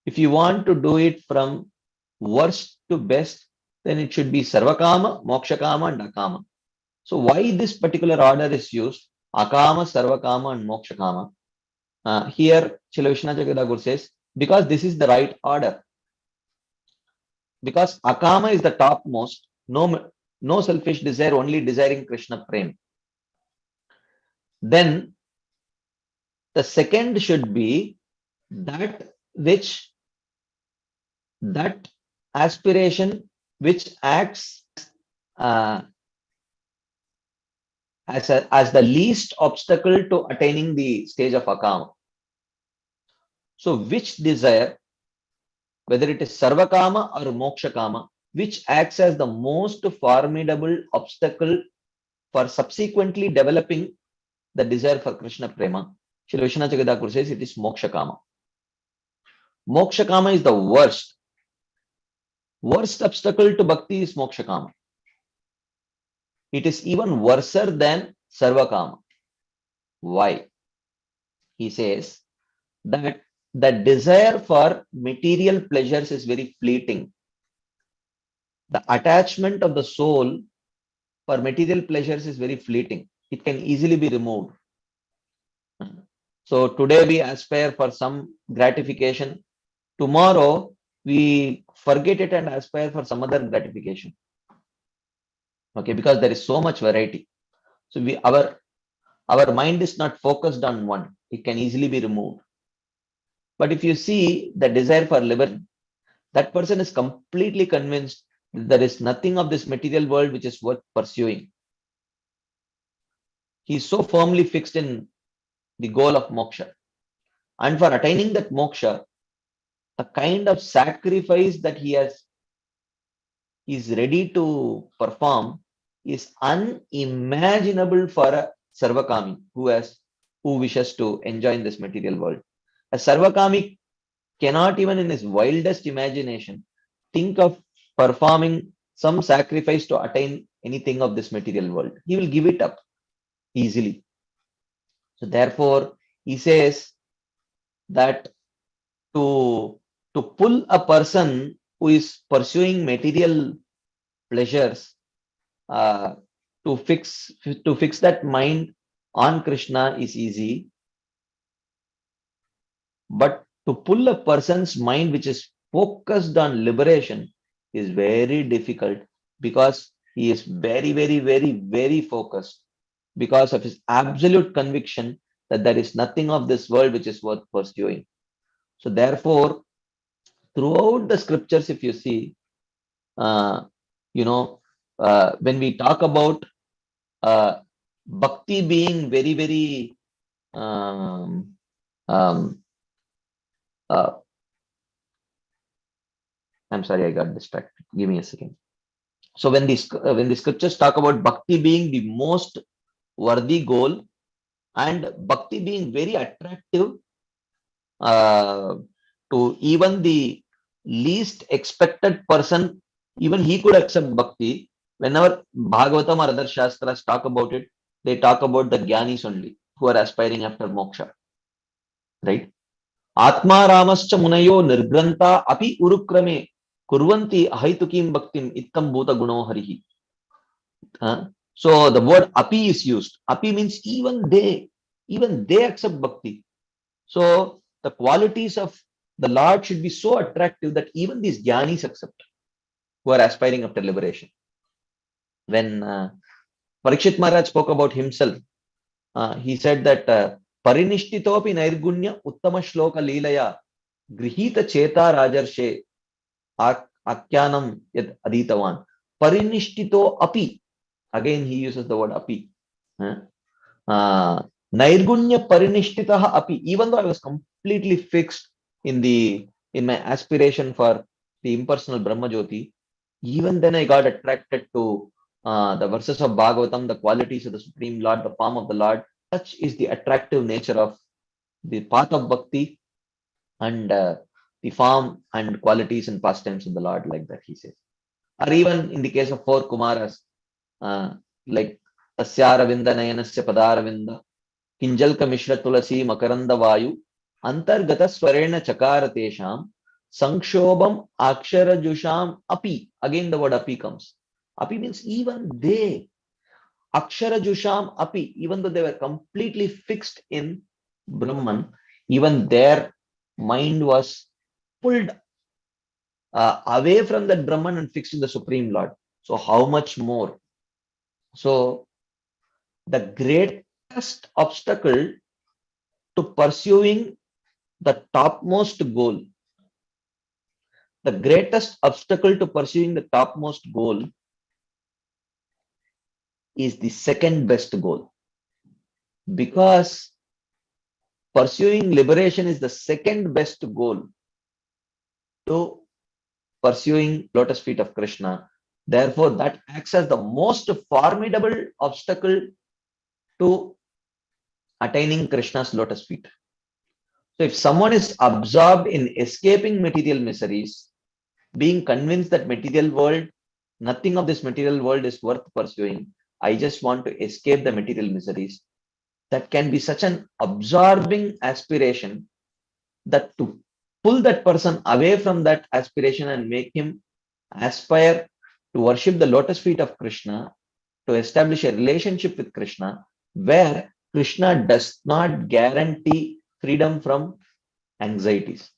If you want to do it from worst to best, then it should be Sarvakama, Mokshakama, and Akama. So why this particular order is used? Akama, Sarvakama, and Mokshakama. Here, Srila Vishwanath Chakravarti Thakur says, because this is the right order. Because Akama is the topmost, no selfish desire, only desiring Krishna Prem. Then the second should be that aspiration which acts as the least obstacle to attaining the stage of Akama. So which desire, whether it is Sarvakama or Mokshakama, which acts as the most formidable obstacle for subsequently developing the desire for Krishna Prema, Srila Vishwanath Chakravarti Thakur says it is Mokshakama. Mokshakama is the worst. Worst obstacle to bhakti is Mokshakama. It is even worse than Sarvakama. Why? He says that the desire for material pleasures is very fleeting. The attachment of the soul for material pleasures is very fleeting. It can easily be removed. So today we aspire for some gratification. Tomorrow we forget it and aspire for some other gratification. Okay, because there is so much variety. So our mind is not focused on one. It can easily be removed. But if you see the desire for liberty, that person is completely convinced that there is nothing of this material world which is worth pursuing. He is so firmly fixed in the goal of moksha. And for attaining that moksha, the kind of sacrifice that he is ready to perform is unimaginable for a Sarvakami who wishes to enjoy in this material world. A Sarvakami cannot even in his wildest imagination think of performing some sacrifice to attain anything of this material world. He will give it up easily. So therefore, he says that to pull a person who is pursuing material pleasures, uh, to fix that mind on Krishna is easy, but to pull a person's mind which is focused on liberation is very difficult, because he is very, very, very, very focused, because of his absolute conviction that there is nothing of this world which is worth pursuing. So therefore, throughout the scriptures, if you see, uh, you know, when we talk about uh, bhakti being very, very, um, um, uh, I'm sorry, I got distracted. Give me a second. So when the scriptures talk about bhakti being the most worthy goal and bhakti being very attractive uh, to even the least expected person, even he could accept bhakti. Whenever Bhagavatam or other Shastras talk about it, they talk about the Gyanis only, who are aspiring after moksha, right? Atma Ramascha Munayo Nirgranta Api Urukrame Kurvanti Ahaitukim Bhaktim Ittam Bhuta Guno Harihi. So the word api is used. Api means even they accept bhakti. So the qualities of the Lord should be so attractive that even these jnanis accept, who are aspiring after liberation. When Parikshit Maharaj spoke about himself, he said that Parinishtitopi Nairgunya Uttama Shloka Leelaya Grihita Cheta Rajarshe Akyanam Yad Aditavan. Parinishtito api. Again, he uses the word api. Nairgunya Parinishtitaha api. Even though I was completely fixed in my aspiration for the impersonal Brahma Jyoti, even then I got attracted to the verses of Bhagavatam, the qualities of the Supreme Lord, the form of the Lord. Such is the attractive nature of the path of bhakti and the form and qualities and pastimes of the Lord, like that he says. Or even in the case of four Kumaras, like Tasyaravinda Nayanasya Padaravinda, Kinjalka Mishra Tulasi Makaranda Vayu, Antargata Swarena Chakara Tesham, Sankshobam Akshara Jusham Api. Again, the word Api comes. Api means even they. Akshara Jusham Api, even though they were completely fixed in Brahman, even their mind was pulled away from that Brahman and fixed in the Supreme Lord. So, how much more? So, the greatest obstacle to pursuing the topmost goal, the greatest obstacle to pursuing the topmost goal is the second best goal, because pursuing liberation is the second best goal to pursuing lotus feet of Krishna. Therefore, that acts as the most formidable obstacle to attaining Krishna's lotus feet. So if someone is absorbed in escaping material miseries, being convinced that material world, nothing of this material world is worth pursuing, I just want to escape the material miseries, that can be such an absorbing aspiration that to pull that person away from that aspiration and make him aspire to worship the lotus feet of Krishna, to establish a relationship with Krishna, where Krishna does not guarantee freedom from anxieties.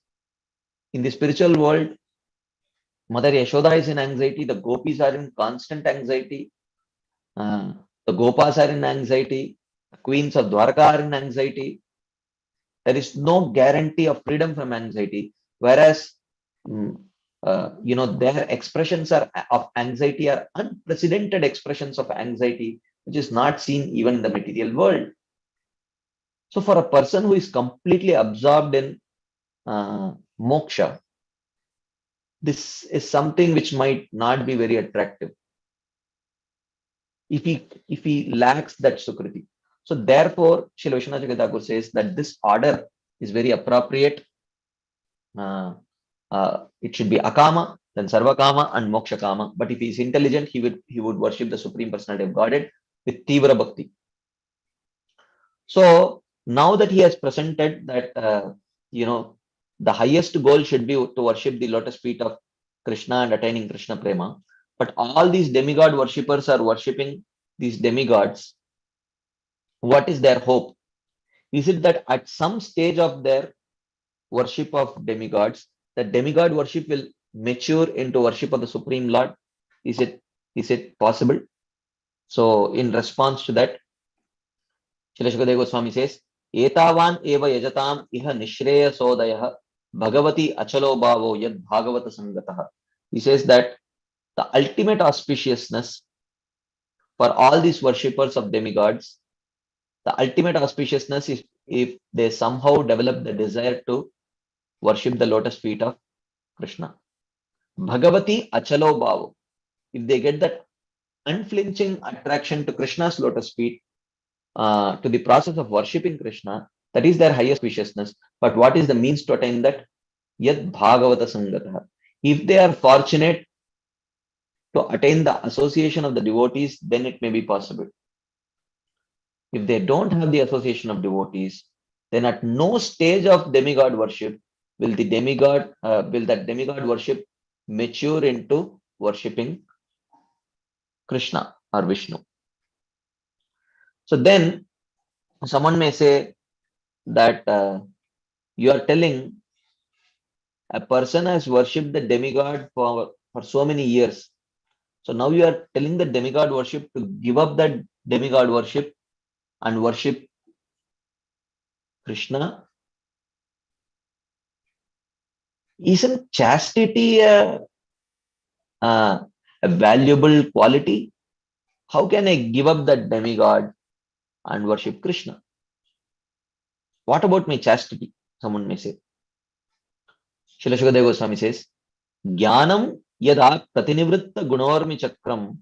In the spiritual world, Mother Yashoda is in anxiety, the gopis are in constant anxiety, the gopas are in anxiety, the queens of Dwarka are in anxiety. There is no guarantee of freedom from anxiety, whereas their expressions of anxiety are unprecedented expressions of anxiety, which is not seen even in the material world. So for a person who is completely absorbed in moksha, this is something which might not be very attractive if he lacks that sukriti. So therefore, Srila Vishwanath Thakur says that this order is very appropriate. It should be akama, then sarvakama and moksha kama. But if he is intelligent, he would worship the Supreme Personality of Godhead with tivra bhakti. So now that he has presented that the highest goal should be to worship the lotus feet of Krishna and attaining Krishna prema, but all these demigod worshippers are worshipping these demigods. What is their hope? Is it that at some stage of their worship of demigods, the demigod worship will mature into worship of the Supreme Lord? Is it possible? So in response to that, Srila Shukadeva Goswami says, Etavan eva yajatam iha nishreya sodaya bhagavati achalo bhavo yad bhagavata sangataha. He says that the ultimate auspiciousness for all these worshippers of demigods, the ultimate auspiciousness is if they somehow develop the desire to worship the lotus feet of Krishna. Bhagavati achalo bhavo. If they get that unflinching attraction to Krishna's lotus feet, to the process of worshipping Krishna, that is their highest viciousness. But what is the means to attain that? Yad Bhagavata Sangataha. If they are fortunate to attain the association of the devotees, then it may be possible. If they don't have the association of devotees, then at no stage of demigod worship will that demigod worship mature into worshipping Krishna or Vishnu. So then someone may say that you are telling a person has worshipped the demigod for so many years. So now you are telling the demigod worship to give up that demigod worship and worship Krishna. Isn't chastity a valuable quality? How can I give up that demigod and worship Krishna? What about my chastity? Someone may say. Srila Shukadeva Goswami says, Jnanam yada pratinivritta gunormi chakram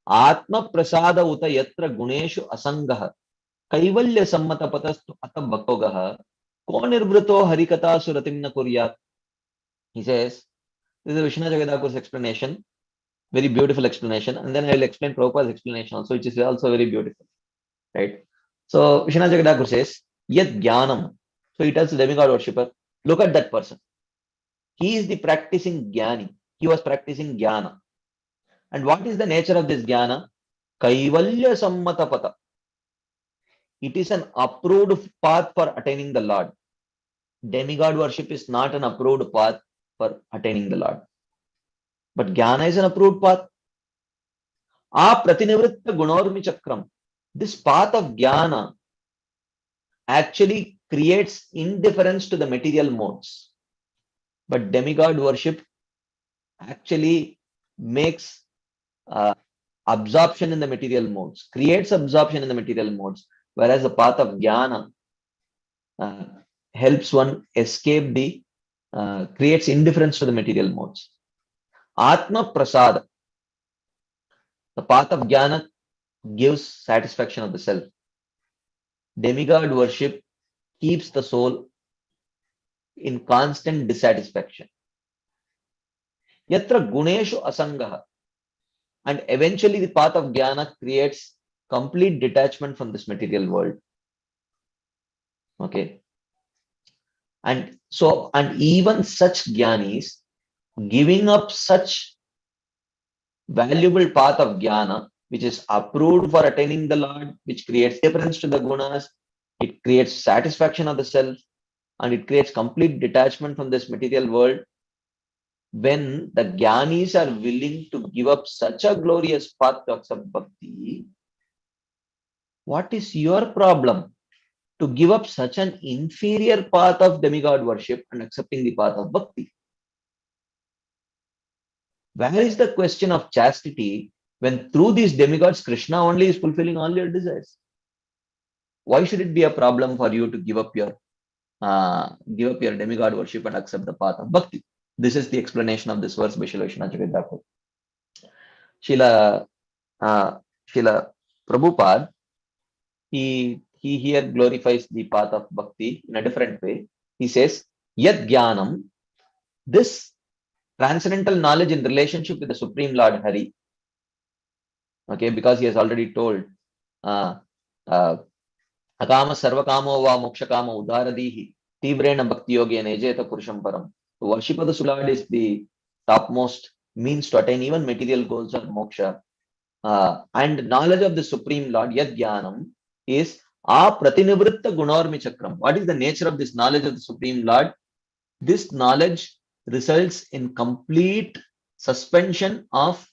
atma prasada uta yatra guneshu asangah kaivalya sammata patastu ata bhakogah ko nirvrito harikata suratim na kuryat. He says, this is Vishnu Jagadhakur's explanation, very beautiful explanation. And then I will explain Prabhupada's explanation also, which is also very beautiful. Right? So Vishnu Jagadhakur says, Yat Jnanam. So he tells the demigod worshipper, look at that person. He is the practicing Jnani. He was practicing Jnana. And what is the nature of this Jnana? Kaivalya sammata pata. It is an approved path for attaining the Lord. Demigod worship is not an approved path for attaining the Lord. But Jnana is an approved path. Pratinivritta gunormi chakram. This path of Jnana actually creates indifference to the material modes. But demigod worship actually makes absorption in the material modes, creates absorption in the material modes, whereas the path of Jnana helps one escape creates indifference to the material modes. Atma Prasada, the path of Jnana gives satisfaction of the self. Demigod worship keeps the soul in constant dissatisfaction. Yatra Guneshu Asangaha. And eventually the path of Jnana creates complete detachment from this material world. Okay. And even such Jnanis giving up such valuable path of Jnana, which is approved for attaining the Lord, which creates difference to the gunas, it creates satisfaction of the self, and it creates complete detachment from this material world. When the Jnanis are willing to give up such a glorious path to accept bhakti, what is your problem to give up such an inferior path of demigod worship and accepting the path of bhakti? Where is the question of chastity when through these demigods, Krishna only is fulfilling all your desires? why should it be a problem for you to give up your demigod worship and accept the path of bhakti? This is the explanation of this verse by Srila Vishwanath Chakravarti. Srila Srila Prabhupada, he here glorifies the path of bhakti in a different way. He says, Yat Jnanam, this transcendental knowledge in relationship with the Supreme Lord Hari. Okay, because he has already told, uh, Akama Sarvakamo va Mokshakama Udaradihi, Tivrena Bhakti Yogi and Ejeta Purusham Param. The worship of the Lord is the topmost means to attain even material goals of moksha. And knowledge of the Supreme Lord, Yad Jnanam, is A Pratinivritta Gunormi Chakram. What is the nature of this knowledge of the Supreme Lord? This knowledge results in complete suspension of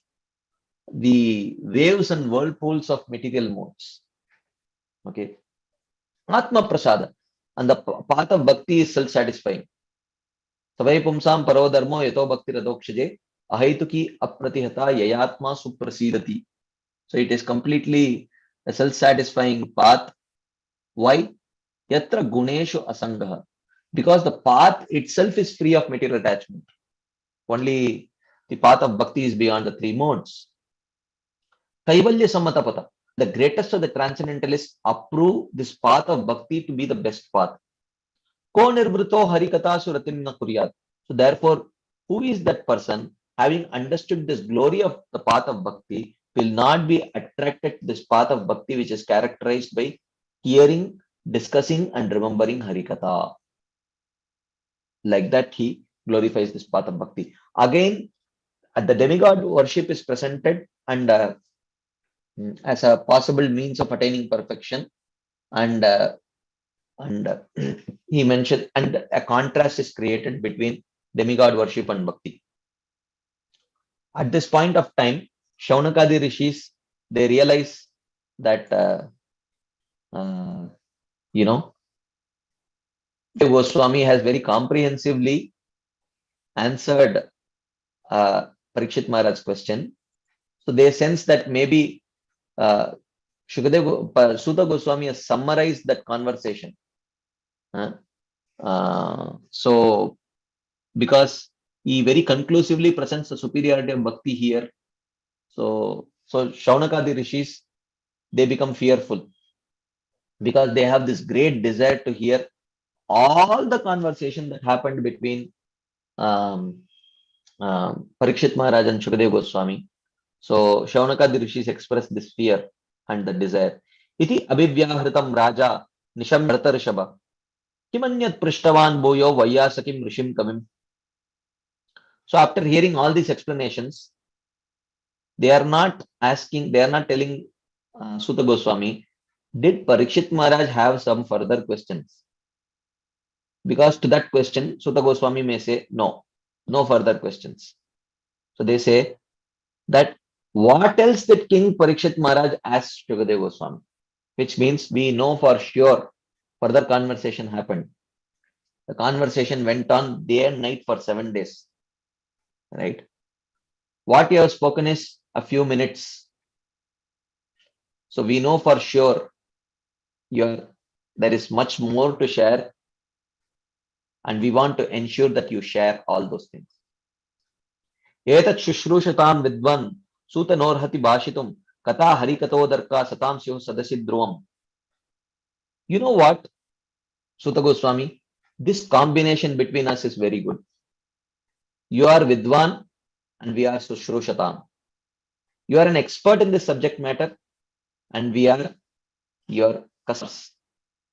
the waves and whirlpools of material modes. Okay. Atma Prasada. And the path of bhakti is self-satisfying. Savai pumsam paro dharmo yato bhakti radokshaje ahaituki apratihata yayatma suprasidati. So it is completely a self-satisfying path. Why? Yatra guneshu asangaha. Because the path itself is free of material attachment. Only the path of bhakti is beyond the three modes. Kaivalya Sammatapata. The greatest of the transcendentalists approve this path of bhakti to be the best path. Ko nirvrito harikata suratimna kuryat. So therefore, who is that person having understood this glory of the path of bhakti will not be attracted to this path of bhakti which is characterized by hearing, discussing and remembering harikatha. Like that he glorifies this path of bhakti. Again, the demigod worship is presented and as a possible means of attaining perfection, and he mentioned, and a contrast is created between demigod worship and bhakti. At this point of time, Shaunakadi rishis, they realize that Goswami has very comprehensively answered Parikshit Maharaj's question. So they sense that maybe Suta Goswami has summarized that conversation. So because he very conclusively presents the superiority of bhakti here, so Shaunakadi rishis, they become fearful because they have this great desire to hear all the conversation that happened between Parikshit Maharaj and Shukadeva Goswami. So Shaunakadi rishis express this fear and the desire. Iti abhivyahritam raja nisham rishaba kimanyat prishtavan boyo vayasakim rishim kamim. So after hearing all these explanations, they are not telling Suta Goswami, did Parikshit Maharaj have some further questions? Because to that question, Suta Goswami may say, no further questions. So they say that what else did King Parikshit Maharaj ask Shukadeva Goswami? Which means we know for sure further conversation happened. The conversation went on day and night for 7 days. Right? What you have spoken is a few minutes. So we know for sure there is much more to share, and we want to ensure that you share all those things. Etat shushrushatam vidvan suta norhati bhashitum kata harikatodarka satam syo sadasidruvam. You know what, Suta Goswami? This combination between us is very good. You are vidvan and we are shushrushatam. You are an expert in this subject matter and we are your customers.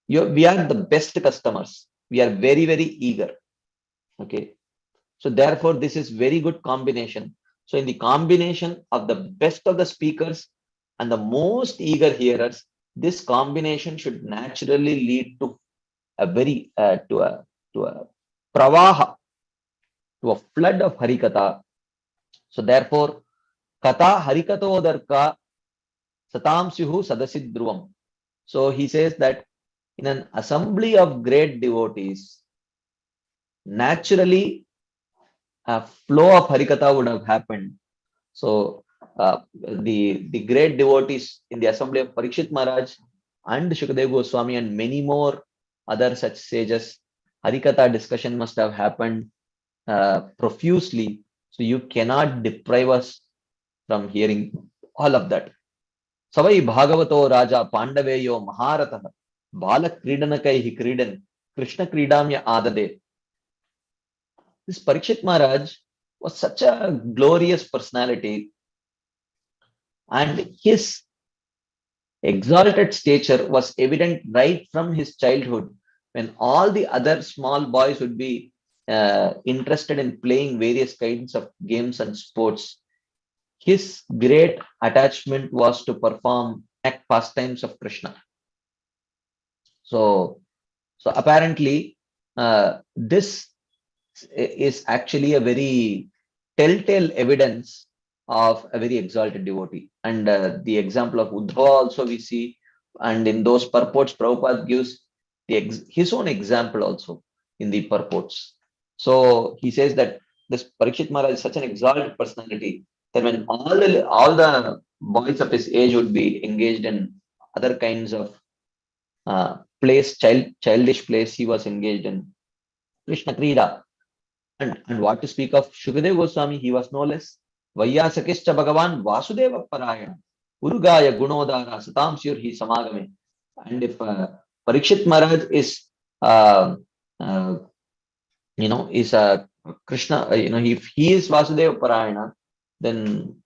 We are the best customers. We are very, very eager. Okay. So therefore, this is very good combination. So in the combination of the best of the speakers and the most eager hearers, this combination should naturally lead to a very to a pravaha, to a flood of harikatha. So therefore, kata harikatodarka satam syuhu sadasidruvam. So he says that in an assembly of great devotees, naturally a flow of harikatha would have happened. So the great devotees in the assembly of Parikshit Maharaj and Shukadeva Goswami and many more other such sages. Harikatha discussion must have happened profusely. So you cannot deprive us from hearing all of that. Savai Bhagavato Raja Pandaveyo Maharatah Bala Kridanakai Kridan Krishna Kridamya Adade. This Parikshit Maharaj was such a glorious personality, and his exalted stature was evident right from his childhood, when all the other small boys would be interested in playing various kinds of games and sports. His great attachment was to perform pastimes of Krishna. So, so apparently, this is actually a very telltale evidence of a very exalted devotee. And the example of Uddhava also we see, and in those purports, Prabhupada gives his own example also in the purports. So he says that this Parikshit Maharaj is such an exalted personality that when all the boys of his age would be engaged in other kinds of childish plays, he was engaged in Krishna Krida. And what to speak of Shukadeva Goswami, he was no less. Vaiyasakischa Bhagavan Vasudeva Parayana. Urugaya Gunodara Satam Surhi Samagame. And if Parikshit Maharaj is, uh, uh, is a Krishna, if he is Vasudeva Parayana, then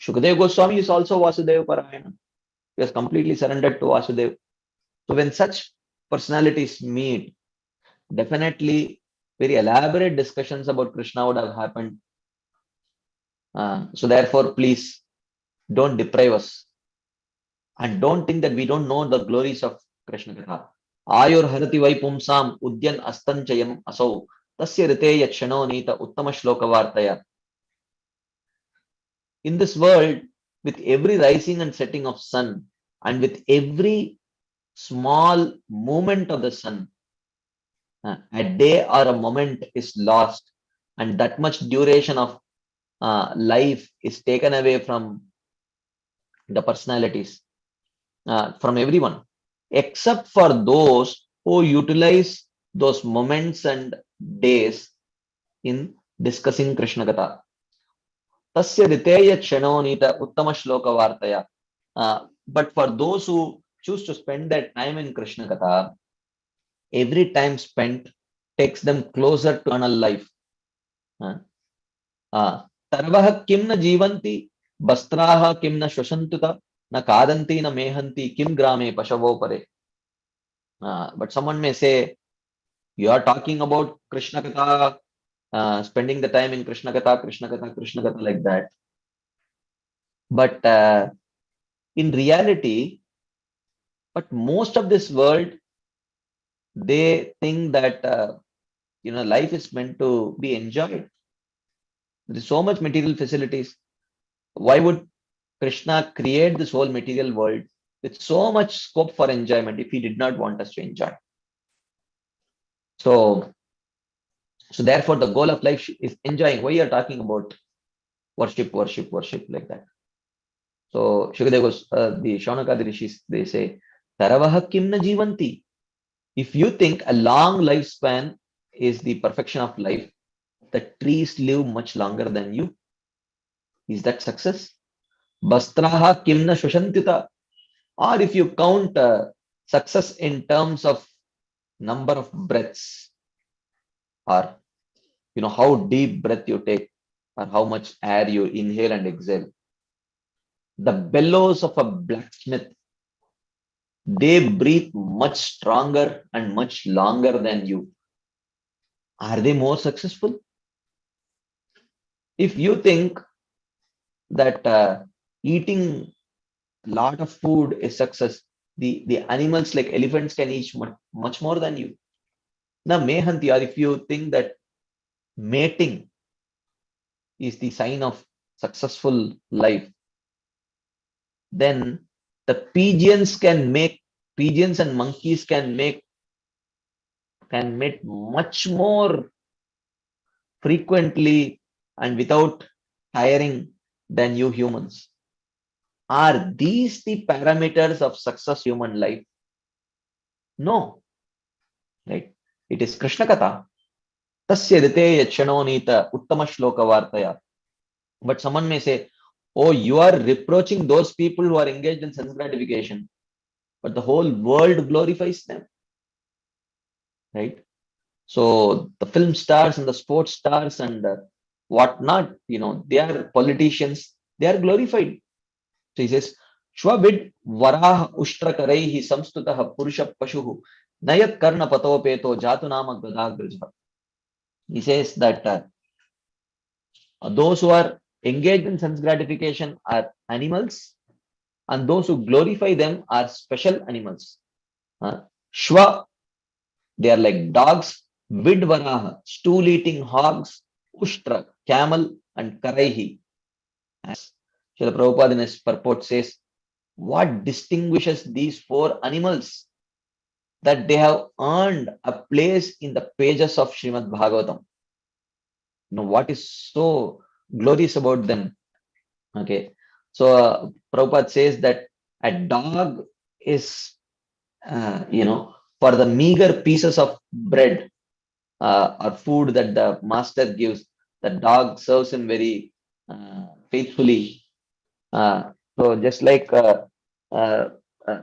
Shukadeva Goswami is also Vasudeva Parayana. He has completely surrendered to Vasudeva. So when such personalities meet, definitely very elaborate discussions about Krishna would have happened. So therefore, please don't deprive us, and don't think that we don't know the glories of Krishna Katha. Ayur harati vaipumsam udyan astanchayam asau tasya riteya kshano nita uttama shloka vartaya. In this world, with every rising and setting of sun, and with every small movement of the sun, a day or a moment is lost, and that much duration of life is taken away from the personalities, from everyone, except for those who utilize those moments and days in discussing Krishna Katha. Tasya riteya kshanonita uttama shloka vartaya. But for those who choose to spend their time in Krishna Katha, every time spent takes them closer to eternal life. Tarvah kim na jivanti, bastraha kim na shoshantuta, na kadanti na mehanti, kim grame pashavo pare. But someone may say, you are talking about Krishna Katha, spending the time in Krishna Katha, Krishna Katha, Krishna Katha, like that. But in reality, but most of this world, they think that life is meant to be enjoyed. There is so much material facilities. Why would Krishna create this whole material world with so much scope for enjoyment if he did not want us to enjoy? So therefore, the goal of life is enjoying. Why you are talking about worship like that? So Shukadeva, the Shaunaka Rishis, they say, Taravaha kimna jivanti. If you think a long lifespan is the perfection of life, the trees live much longer than you. Is that success? Bastraha kimna shushantita. Or if you count success in terms of number of breaths, or how deep breath you take, or how much air you inhale and exhale. The bellows of a blacksmith, they breathe much stronger and much longer than you. Are they more successful? If you think that eating a lot of food is success, the animals like elephants can eat much more than you. Now, mehanti, or if you think that mating is the sign of successful life, then the pigeons and monkeys can mate much more frequently and without tiring than you humans. Are these the parameters of success human life? No, right? It is Krishna Katha. Tasya rite yachanonita uttama shloka vartaya. But someone may say, oh, you are reproaching those people who are engaged in sense gratification, but the whole world glorifies them, right? So the film stars and the sports stars and whatnot, they are politicians, they are glorified. So he says, Shwavid Varaha Ushtrakaraihi Samstutaha Purusha Pashuhu Nayat Karna Patopeto Jatunama Gadagraja. He says that those who are engaged in sense gratification are animals, and those who glorify them are special animals. Shwa, they are like dogs. Vidvaraha, stool eating hogs. Ushtra, camel, and Karaihi. As Srila Prabhupada in his purport says, what distinguishes these four animals? That they have earned a place in the pages of Srimad Bhagavatam. What is so glorious about them? Okay, so Prabhupada says that a dog is, for the meager pieces of bread or food that the master gives, the dog serves him very faithfully. So just like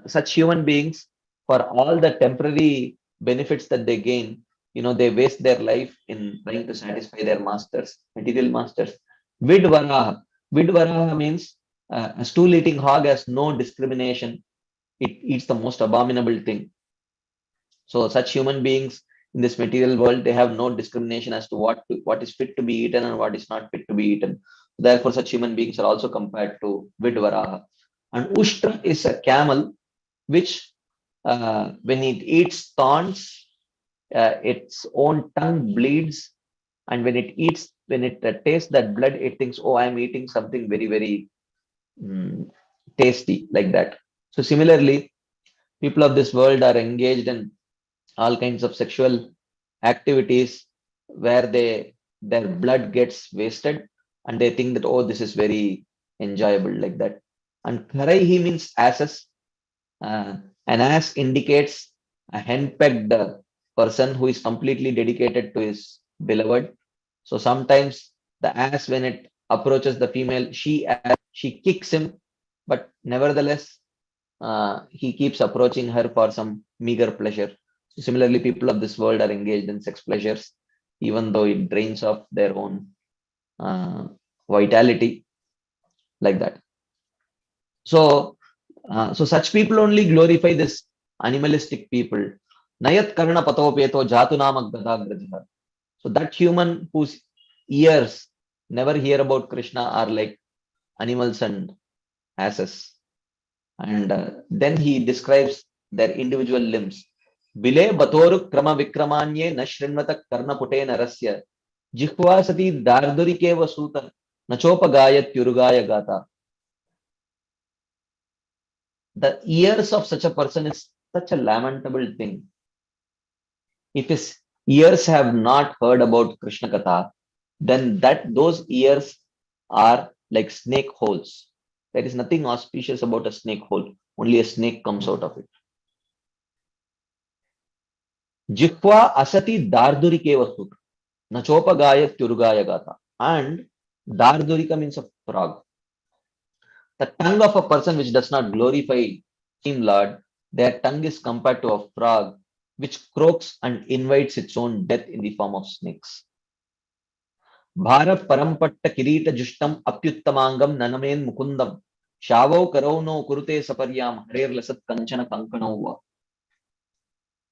such human beings, for all the temporary benefits that they gain, they waste their life in trying to satisfy their masters, material masters. Vidvaraha. Vidvaraha means a stool-eating hog has no discrimination. It eats the most abominable thing. So such human beings in this material world, they have no discrimination as to what is fit to be eaten and what is not fit to be eaten. Therefore, such human beings are also compared to Vidvaraha. And Ushtra is a camel, which when it eats thorns, its own tongue bleeds, and when it tastes that blood, it thinks, "Oh, I am eating something very, very tasty," like that. So similarly, people of this world are engaged in all kinds of sexual activities where their blood gets wasted, and they think that, oh, this is very enjoyable, like that. And Karaihi means asses. An ass indicates a henpecked person who is completely dedicated to his beloved. So sometimes the ass, when it approaches the female, she kicks him, but nevertheless, he keeps approaching her for some meager pleasure. So similarly, people of this world are engaged in sex pleasures, even though it drains off their own uh, vitality, like that. So, so such people only glorify this animalistic people. Nayat karna patopeto jatunama gadagraja. So that human whose ears never hear about Krishna are like animals and asses. And then he describes their individual limbs. Bile batoru krama vikramanye na shrinvata karna pute narasya. Jihvasati dardurikeva suta nachopagayat yurugaya gata. The ears of such a person is such a lamentable thing. If his ears have not heard about Krishna Katha, then those ears are like snake holes. There is nothing auspicious about a snake hole. Only a snake comes out of it. Jihva asati dardurike vasut. Nachopagaya turugaya gata. And dardurika means a frog. The tongue of a person which does not glorify Him, Lord, their tongue is compared to a frog which croaks and invites its own death in the form of snakes. Bharat parampatta kirita jushtam apyuttamangam nanamen mukundam. Shavo karauno kurute saparyam harer lasat kanchana kankanova.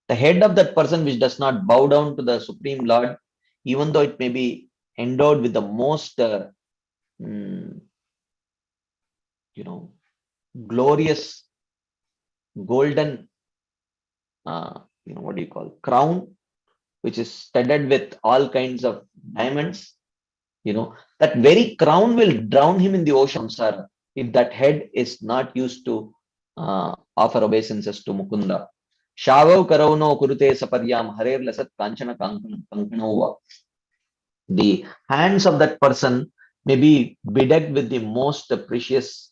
The head of that person which does not bow down to the Supreme Lord, even though it may be endowed with the most, glorious golden, what do you call, crown, which is studded with all kinds of diamonds. That very crown will drown him in the ocean samsara if that head is not used to offer obeisances to Mukunda. Shavav karauno kurute saparyam harer lasat kanchana kankanova. The hands of that person may be bedecked with the most precious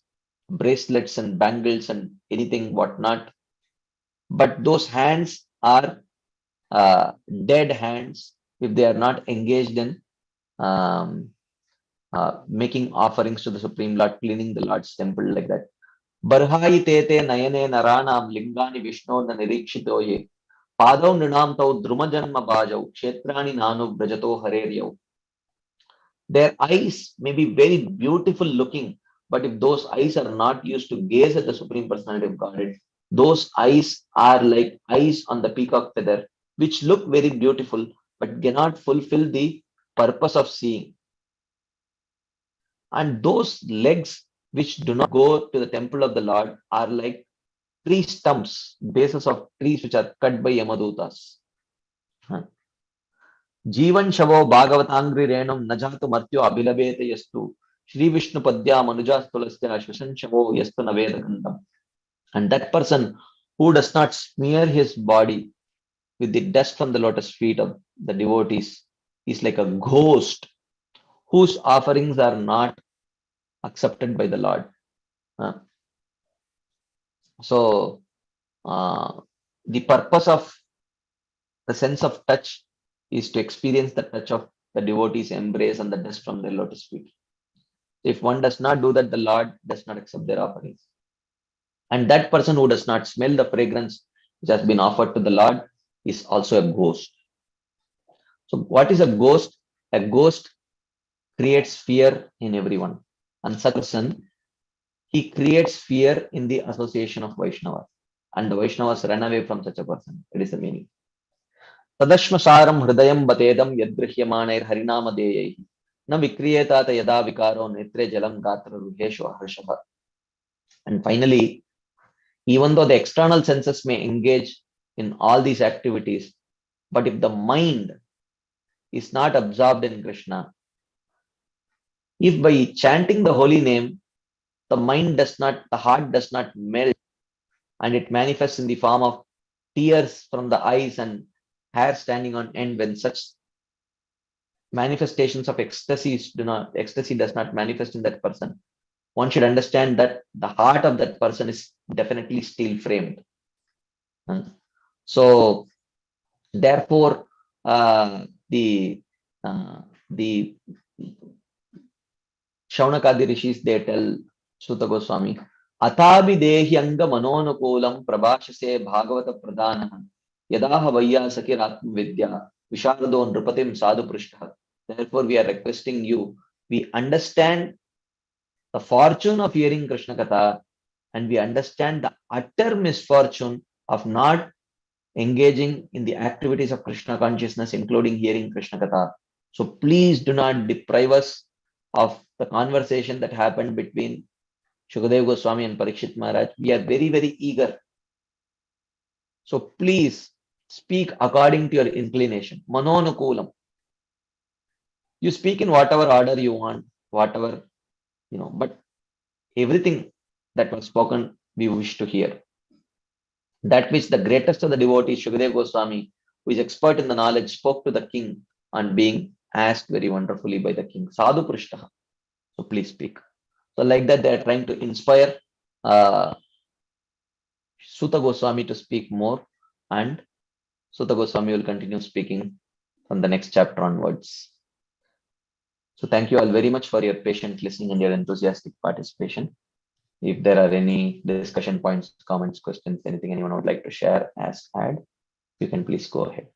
bracelets and bangles and anything whatnot. But those hands are dead hands if they are not engaged in um, making offerings to the Supreme Lord, cleaning the Lord's temple like that. Barhai tete nayane naranam lingani vishno na nirikshitoye padav nrinam tau drumajanma bhajau kshetrani nanu brajato hareryau. Their eyes may be very beautiful looking, but if those eyes are not used to gaze at the Supreme Personality of Godhead, those eyes are like eyes on the peacock feather, which look very beautiful, but cannot fulfill the purpose of seeing. And those legs which do not go to the temple of the Lord are like tree stumps, bases of trees which are cut by Yamadutas. Jeevan Shavo Bhagavatangri Renam Najatu Martyo Abhilabete Yastu Shri Vishnu Padya Manujas Tulasya Shvasan Shavo Yastu Naveda Kandam. And that person who does not smear his body with the dust from the lotus feet of the devotees is like a ghost whose offerings are not accepted by the Lord. So, the purpose of the sense of touch is to experience the touch of the devotee's embrace and the dust from their lotus feet. If one does not do that, the Lord does not accept their offerings. And that person who does not smell the fragrance which has been offered to the Lord is also a ghost. So, what is a ghost? A ghost creates fear in everyone. And such a person, he creates fear in the association of Vaishnavas. And the Vaishnavas run away from such a person. It is the meaning. Tadashma saram hridayam batedam yadgrihyamaner harinama deyai. Na vikriyetata yada vikaro netre jalam gatra ruheshu harshava. And finally, even though the external senses may engage in all these activities, but if the mind is not absorbed in Krishna, if by chanting the holy name, the heart does not melt, and it manifests in the form of tears from the eyes and hair standing on end, when such manifestations of ecstasy does not manifest in that person, one should understand that the heart of that person is definitely steel framed. So therefore, the Shaunakadi rishis, they tell Suta Goswami, Athabi dehyanga manonukulam prabhashase bhagavata pradana yadaha vayyasaki ratma vidya visharado nrupatim sadhu prishta. Therefore, we are requesting you, we understand the fortune of hearing Krishna Katha, and we understand the utter misfortune of not engaging in the activities of Krishna consciousness, including hearing Krishna Katha. So please do not deprive us of the conversation that happened between Shukadeva Goswami and Parikshit Maharaj. We are very, very eager. So please speak according to your inclination. Manonukulam. You speak in whatever order you want, whatever, but everything that was spoken, we wish to hear. That which the greatest of the devotees, Shukadeva Goswami, who is expert in the knowledge, spoke to the king on being asked very wonderfully by the king. Sadhu Prishtaha. So please speak. So like that, they are trying to inspire Suta Goswami to speak more, and Suta Goswami will continue speaking from the next chapter onwards. So thank you all very much for your patient listening and your enthusiastic participation. If there are any discussion points, comments, questions, anything anyone would like to share, ask, add, you can please go ahead.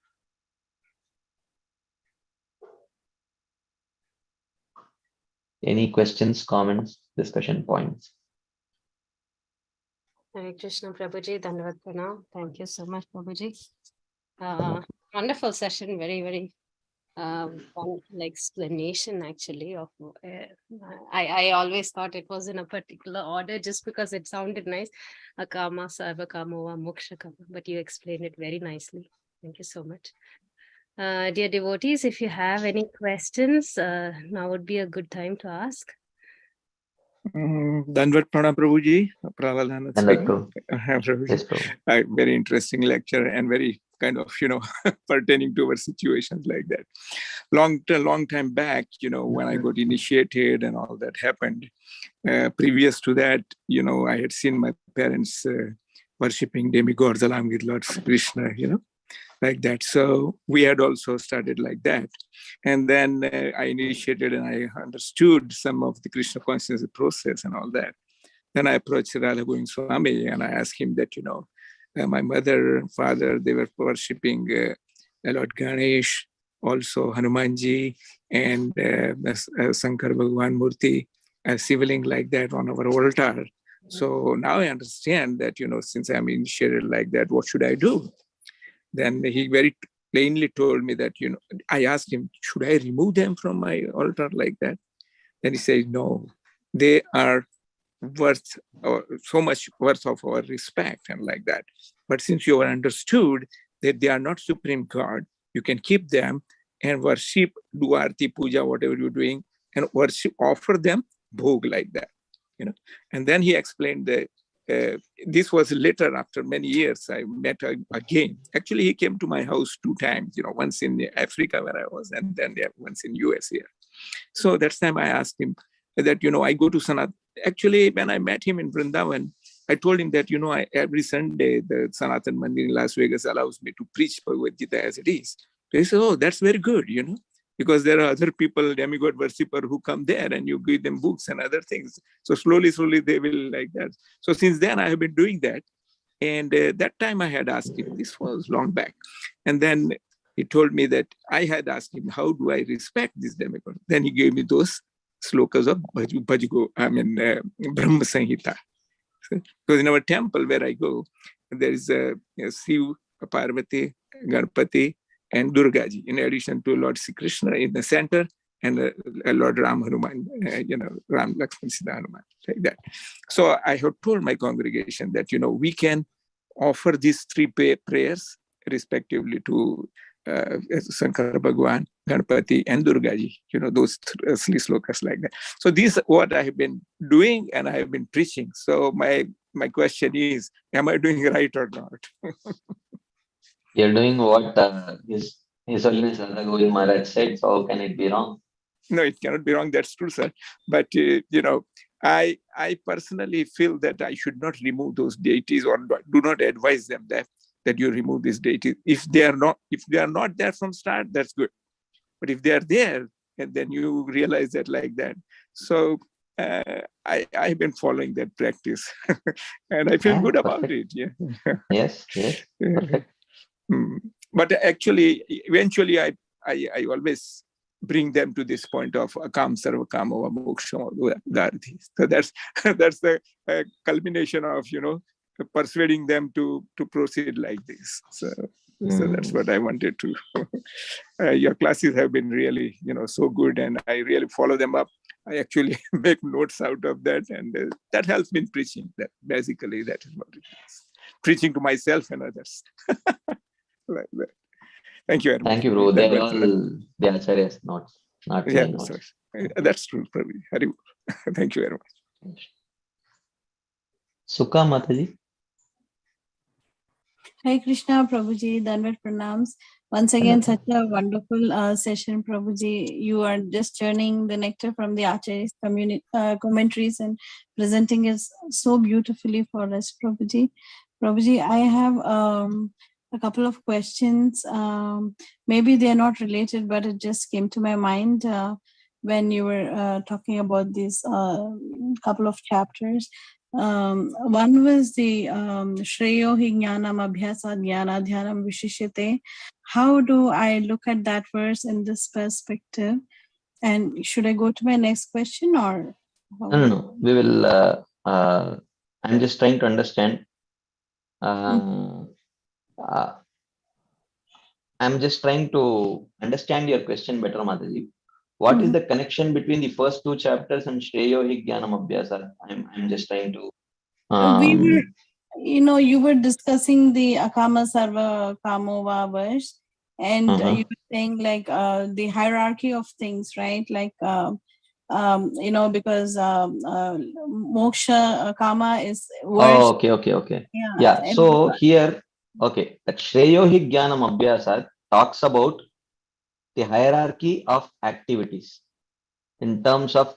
Any questions, comments, discussion points? Hare Krishna, Prabhuji, Dandavat Pranam. Thank you so much, Prabhuji. Wonderful session, very, very fun explanation actually of I always thought it was in a particular order just because it sounded nice. Akama, Sarvakama, Moksha Kama, but you explained it very nicely. Thank you so much. Dear devotees, if you have any questions, now would be a good time to ask. Dandavat Pranam Prabhuji, Pravalana speaking. Yes, Prabhu. Very interesting lecture and very kind of, pertaining to our situations like that. Long time back, when I got initiated and all that happened, previous to that, I had seen my parents worshipping demigods along with Lord Krishna, like that. So we had also started like that. And then I initiated and I understood some of the Krishna consciousness process and all that. Then I approached Radha Govind Swami and I asked him that, my mother and father, they were worshipping Lord Ganesh, also Hanumanji, and Shankar Bhagwan Murti, a sibling like that on our altar. So now I understand that, since I'm initiated like that, what should I do? Then he very plainly told me that, I asked him, should I remove them from my altar like that? Then he said, no, they are worth so much worth of our respect and like that. But since you are understood that they are not supreme God, you can keep them and worship, do arti, puja, whatever you're doing, and worship, offer them bhog like that. And then he explained that this was later, after many years, I met again. Actually, he came to my house 2 times, once in Africa where I was, and then once in US here. So that time I asked him that, I go to Sanat. Actually, when I met him in Vrindavan, I told him that, every Sunday, the Sanatan Mandir in Las Vegas allows me to preach Bhagavad Gita as it is. So he said, oh, that's very good, because there are other people, demigod worshipper, who come there and you give them books and other things. So slowly they will like that. So since then I have been doing that. And that time I had asked him, this was long back. And then he told me that I had asked him, how do I respect this demigod? Then he gave me those slokas of Brahma Sanhita. Because in our temple where I go, there is a Shiv, Parvati, Ganpati, and Durgaji, in addition to Lord Sri Krishna in the center, and Lord Ram Hanuman, Ram Lakshman Sita Hanuman, like that. So I have told my congregation that, we can offer these 3 prayers respectively to Shankar Bhagwan, Ganpati, and Durgaji, those 3 slokas like that. So this is what I have been doing and I have been preaching. So my question is, am I doing right or not? You're doing what His Holiness Radha Govind Maharaj said, so how can it be wrong? No, it cannot be wrong. That's true, sir. But, I personally feel that I should not remove those deities, or do not advise them that you remove these deities. If they are not there from start, that's good. But if they are there, and then you realize that like that. So I've been following that practice and I feel good about it. Yeah. Yes. Perfect. But actually, eventually, I always bring them to this point of akam sarva kama moksha gardhi. So that's the culmination of persuading them to proceed like this. So that's what I wanted to. Your classes have been really so good, and I really follow them up. I actually make notes out of that, and that helps me in preaching. That basically that is what it is. Preaching to myself and others. Like that. Thank you very much. Thank you, bro. They are all the acharyas, not yeah, notes. that's true, Prabhu. Thank you very much. Sukha Mataji. Hi Krishna, Prabhuji, Danvat Pranams. Once again, such a wonderful session, Prabhuji. You are just churning the nectar from the Acharya's commentaries and presenting it so beautifully for us, Prabhuji. Prabhuji, I have a couple of questions. Maybe they are not related, but it just came to my mind when you were talking about these couple of chapters. One was the Shreyo hi jnanam abhyasa jnana dhyanam vishishyate. How do I look at that verse in this perspective? And should I go to my next question or? No. We will. I'm just trying to understand. I'm just trying to understand your question better, Mataji. What is the connection between the first 2 chapters and Shreyo hi jnanam abhyasa? I'm just trying to. We were, you were discussing the Akama Sarva Kamova verse, and you were saying like the hierarchy of things, right? Like, because moksha kama is worse. Oh, okay. Yeah. So here Okay, that Shreyo hi Jnanam Abhyasat talks about the hierarchy of activities in terms of,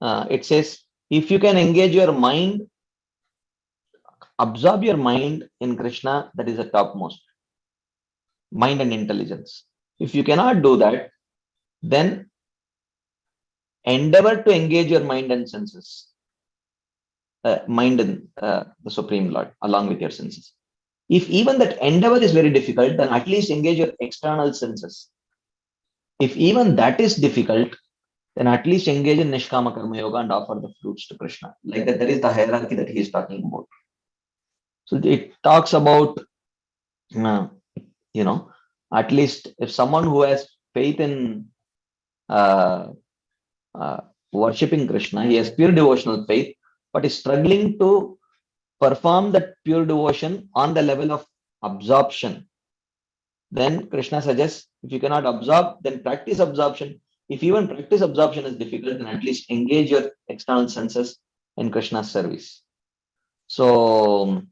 it says, if you can engage your mind, absorb your mind in Krishna, that is the topmost, mind and intelligence. If you cannot do that, then endeavor to engage your mind and senses, mind and the Supreme Lord along with your senses. If even that endeavor is very difficult, then at least engage your external senses. If even that is difficult, then at least engage in Nishkama Karma Yoga and offer the fruits to Krishna. Like that, is the hierarchy that he is talking about. So it talks about, uh, at least if someone who has faith in uh, uh, worshipping Krishna, he has pure devotional faith, but is struggling to perform that pure devotion on the level of absorption. Then Krishna suggests, if you cannot absorb, then practice absorption. If even practice absorption is difficult, then at least engage your external senses in Krishna's service. So,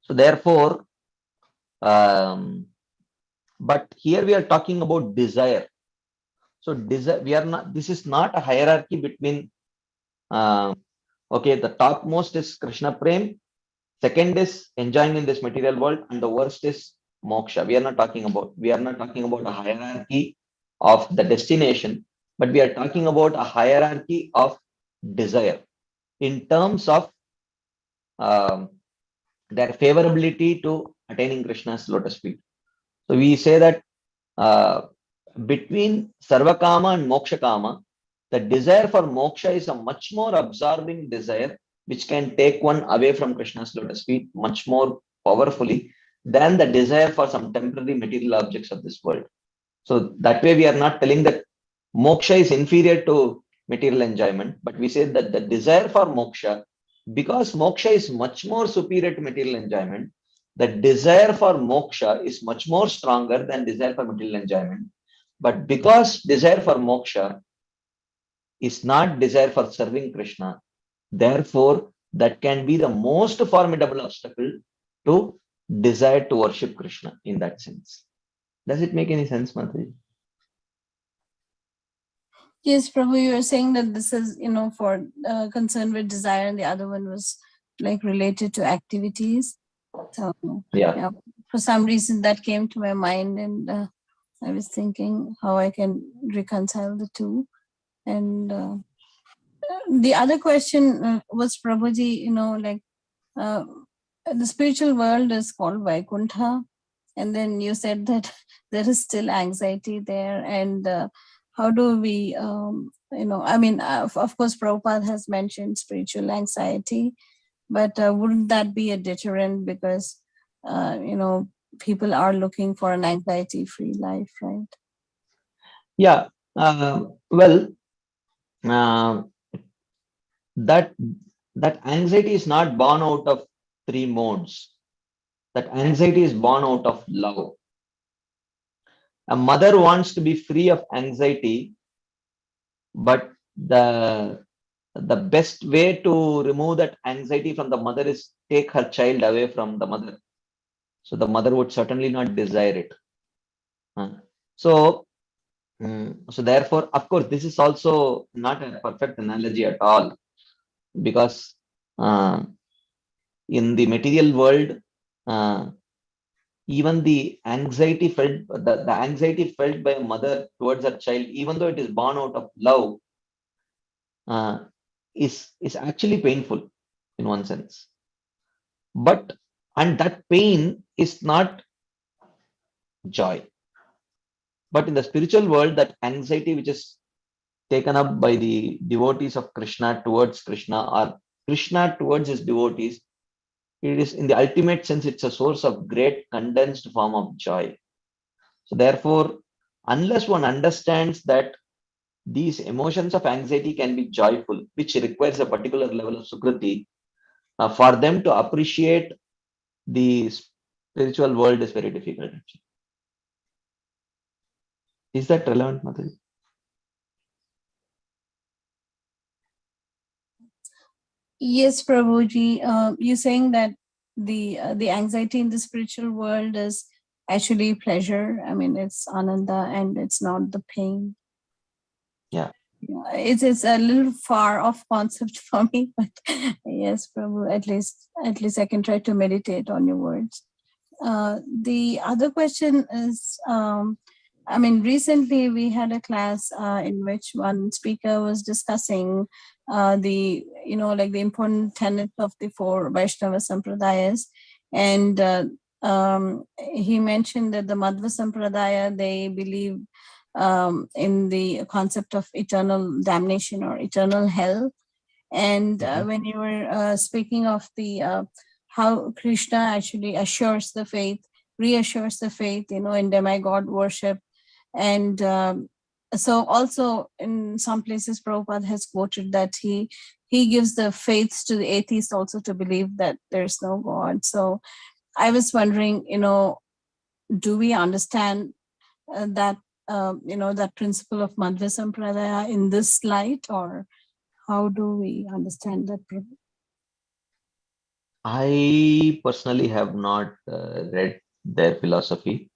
therefore, but here we are talking about desire. So desire, we are not. This is not a hierarchy between. Okay, the topmost is Krishna Prem. Second is enjoying in this material world, and the worst is moksha. We are not talking about. We are not talking about a hierarchy of the destination, but we are talking about a hierarchy of desire in terms of their favorability to attaining Krishna's lotus feet. So we say that between Sarvakama and Mokshakama, the desire for moksha is a much more absorbing desire, which can take one away from Krishna's lotus feet much more powerfully than the desire for some temporary material objects of this world. So that way, we are not telling that moksha is inferior to material enjoyment, but we say that the desire for moksha, because moksha is much more superior to material enjoyment, the desire for moksha is much more stronger than desire for material enjoyment. But because desire for moksha is not desire for serving Krishna, therefore that can be the most formidable obstacle to desire to worship Krishna in that sense. Does it make any sense, Mataji? Yes, Prabhu, you were saying that this is, for concern with desire, and the other one was like related to activities. So Yeah. for some reason that came to my mind, and I was thinking how I can reconcile the two. And the other question was, Prabhuji, the spiritual world is called Vaikuntha, and then you said that there is still anxiety there, and how do we, of course, Prabhupada has mentioned spiritual anxiety, but wouldn't that be a deterrent because, people are looking for an anxiety-free life, right? Yeah. Well, that anxiety is not born out of three modes. That anxiety is born out of love. A mother wants to be free of anxiety, but the best way to remove that anxiety from the mother is take her child away from the mother. So the mother would certainly not desire it. So therefore, of course, this is also not a perfect analogy at all, because in the material world, even the anxiety felt, the anxiety felt by a mother towards her child, even though it is born out of love, is actually painful in one sense. But and that pain is not joy. But in the spiritual world, that anxiety which is taken up by the devotees of Krishna towards Krishna, or Krishna towards his devotees, it is in the ultimate sense, it's a source of great condensed form of joy. So therefore, unless one understands that these emotions of anxiety can be joyful, which requires a particular level of sukriti, for them to appreciate the spiritual world is very difficult. Is that relevant, Mataji? Yes, Prabhuji, you're saying that the anxiety in the spiritual world is actually pleasure. I mean, it's ananda and it's not the pain. Yeah. It's a little far off concept for me, but yes, Prabhu, at least I can try to meditate on your words. The other question is, I mean, recently we had a class in which one speaker was discussing the, like the important tenets of the four Vaishnava Sampradayas. And he mentioned that the Madhva Sampradaya, they believe in the concept of eternal damnation or eternal hell. And when you were speaking of the how Krishna actually assures the faith, reassures the faith, in demigod worship. And so also in some places Prabhupada has quoted that he gives the faith to the atheist also to believe that there's no God. So I was wondering, do we understand that that principle of Madhva Sampradaya in this light, or how do we understand that, Prabhu? I personally have not read their philosophy,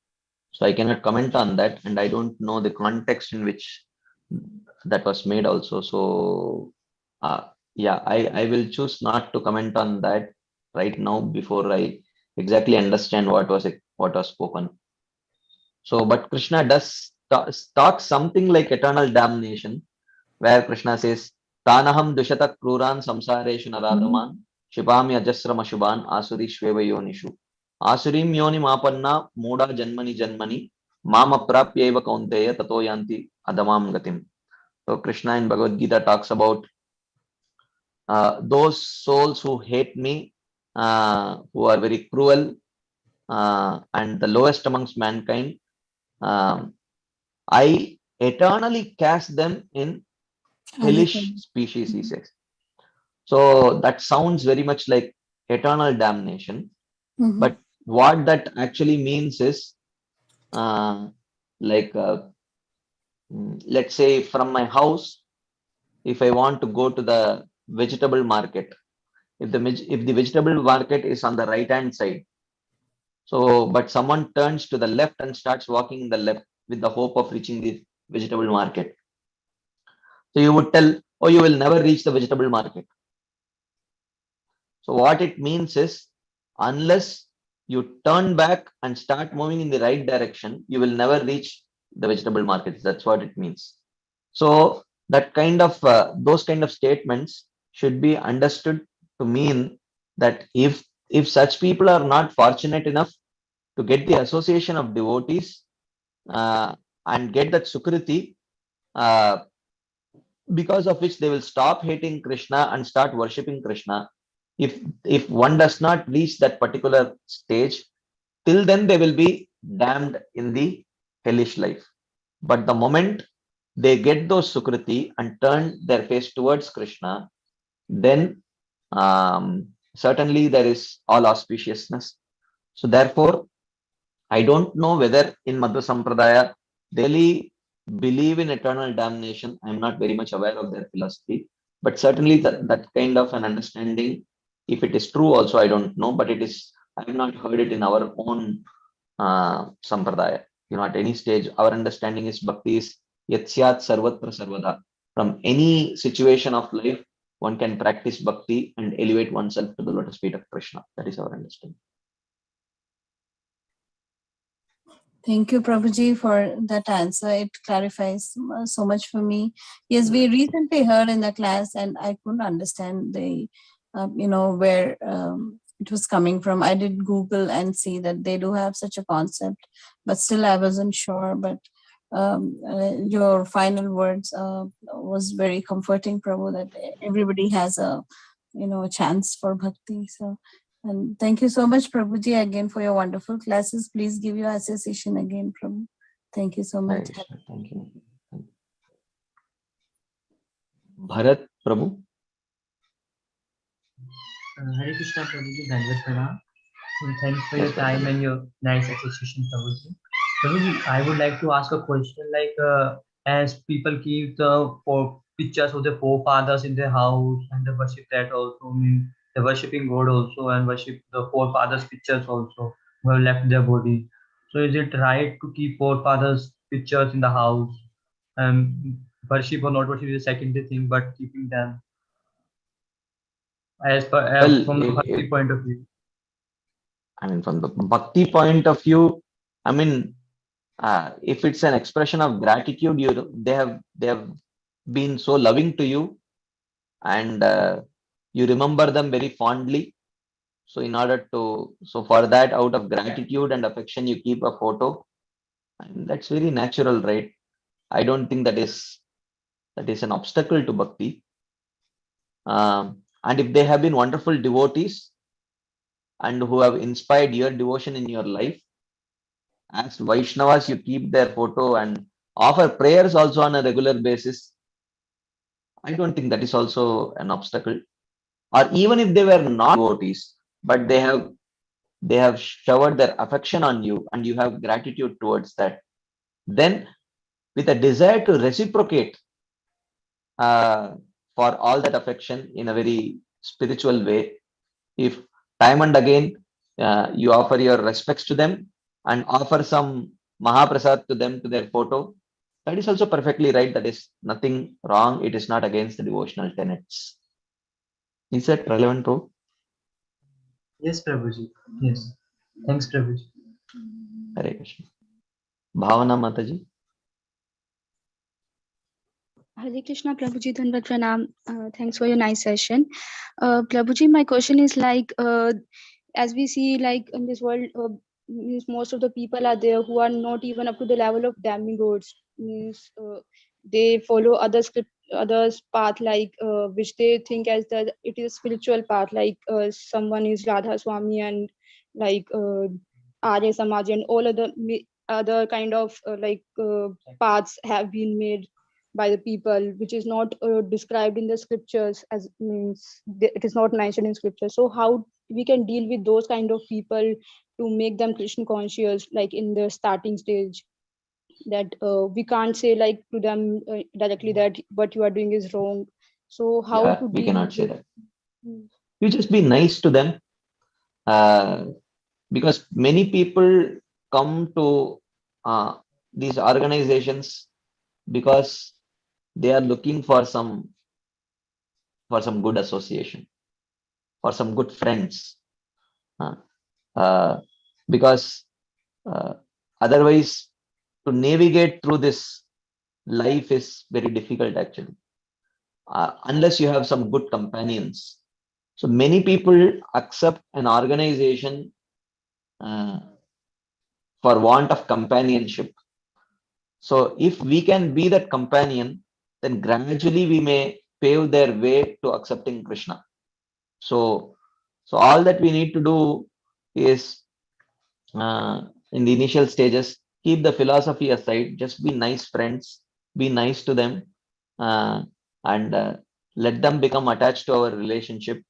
so I cannot comment on that, and I don't know the context in which that was made also. So, yeah, I will choose not to comment on that right now before I exactly understand what was spoken. So, but Krishna does talk something like eternal damnation, where Krishna says, Tanaham dushata kruran samsareshu naradaman, shibami ajasram ashubhan asuri shveva yonishu. Asurim yoni mapanna muda janmani janmani, mama prapyeva kaunteya tato yanti adamam gatim. So Krishna in Bhagavad Gita talks about those souls who hate me, who are very cruel, and the lowest amongst mankind. I eternally cast them in hellish species, he says. So that sounds very much like eternal damnation. But what that actually means is, like, let's say from my house, if I want to go to the vegetable market, if the vegetable market is on the right hand side, so but someone turns to the left and starts walking in the left with the hope of reaching the vegetable market. So you would tell, oh, you will never reach the vegetable market. So what it means is, unless you turn back and start moving in the right direction, you will never reach the vegetable markets. That's what it means. So that kind of those kind of statements should be understood to mean that if such people are not fortunate enough to get the association of devotees and get that sukriti, because of which they will stop hating Krishna and start worshipping Krishna. If one does not reach that particular stage, till then they will be damned in the hellish life. But the moment they get those sukriti and turn their face towards Krishna, then certainly there is all auspiciousness. So therefore, I don't know whether in Madhva Sampradaya they really believe in eternal damnation. I'm not very much aware of their philosophy, but certainly that kind of an understanding, if it is true also, I don't know, but it is, I have not heard it in our own Sampradaya. At any stage, our understanding is bhakti is yatsyat sarvatra sarvada. From any situation of life, one can practice bhakti and elevate oneself to the lotus feet of Krishna. That is our understanding. Thank you, Prabhuji, for that answer. It clarifies so much for me. Yes, we recently heard in the class, and I couldn't understand the, where it was coming from. I did Google and see that they do have such a concept, but still I wasn't sure. But your final words was very comforting, Prabhu, that everybody has a chance for bhakti. So, and thank you so much, Prabhuji, again for your wonderful classes. Please give your association again, Prabhu. Thank you so much. Thank you. Bharat, Prabhu. Hare Krishna, Prabhuji, Dandavat Pranam. Thanks for your time and your nice association, Prabhuji. Prabhuji, I would like to ask a question, like as people keep the pictures of the forefathers in their house and they worship that also, they're worshipping God also and worship the forefathers' pictures also who have left their body. So is it right to keep forefathers' pictures in the house? Worship or not worship is a secondary thing, but keeping them as per Well, from the bhakti point of view. I mean, from the bhakti point of view, I mean, if it's an expression of gratitude, they have been so loving to you, and you remember them very fondly. So in order to, so for that, out of gratitude and affection, you keep a photo, and that's very natural, right? I don't think that is an obstacle to bhakti. And if they have been wonderful devotees and who have inspired your devotion in your life, as Vaishnavas, you keep their photo and offer prayers also on a regular basis. I don't think that is also an obstacle. Or even if they were not devotees, but they have showered their affection on you and you have gratitude towards that, then with a desire to reciprocate uh, for all that affection in a very spiritual way, if time and again you offer your respects to them and offer some Mahaprasad to them to their photo, that is also perfectly right. That is nothing wrong. It is not against the devotional tenets. Is that relevant, Prabhu? Yes, Prabhuji. Yes. Thanks, Prabhuji. Hare Krishna. Bhavana Mataji. Hare Krishna, Prabhuji, Dhanvat Pranam. Thanks for your nice session. Prabhuji, my question is like, as we see, like in this world, means most of the people are there who are not even up to the level of demigods. Means they follow other script, others path, like which they think as that it is spiritual path. Like someone is Radha Swami and like Arya Samaj and all other kind of paths have been made by the people, which is not described in the scriptures, as means it is not mentioned in scripture. So how we can deal with those kind of people to make them Krishna conscious, like in the starting stage, that we can't say like to them directly that what you are doing is wrong. So how Yeah, to we deal cannot with say this? that. You just be nice to them, uh, because many people come to these organizations because they are looking for some good association, for some good friends, uh, uh, because uh, otherwise to navigate through this life is very difficult actually, unless you have some good companions. So many people accept an organization uh, for want of companionship. So if we can be that companion, then gradually we may pave their way to accepting Krishna. So all that we need to do is, in the initial stages, keep the philosophy aside, just be nice friends, be nice to them, and let them become attached to our relationship.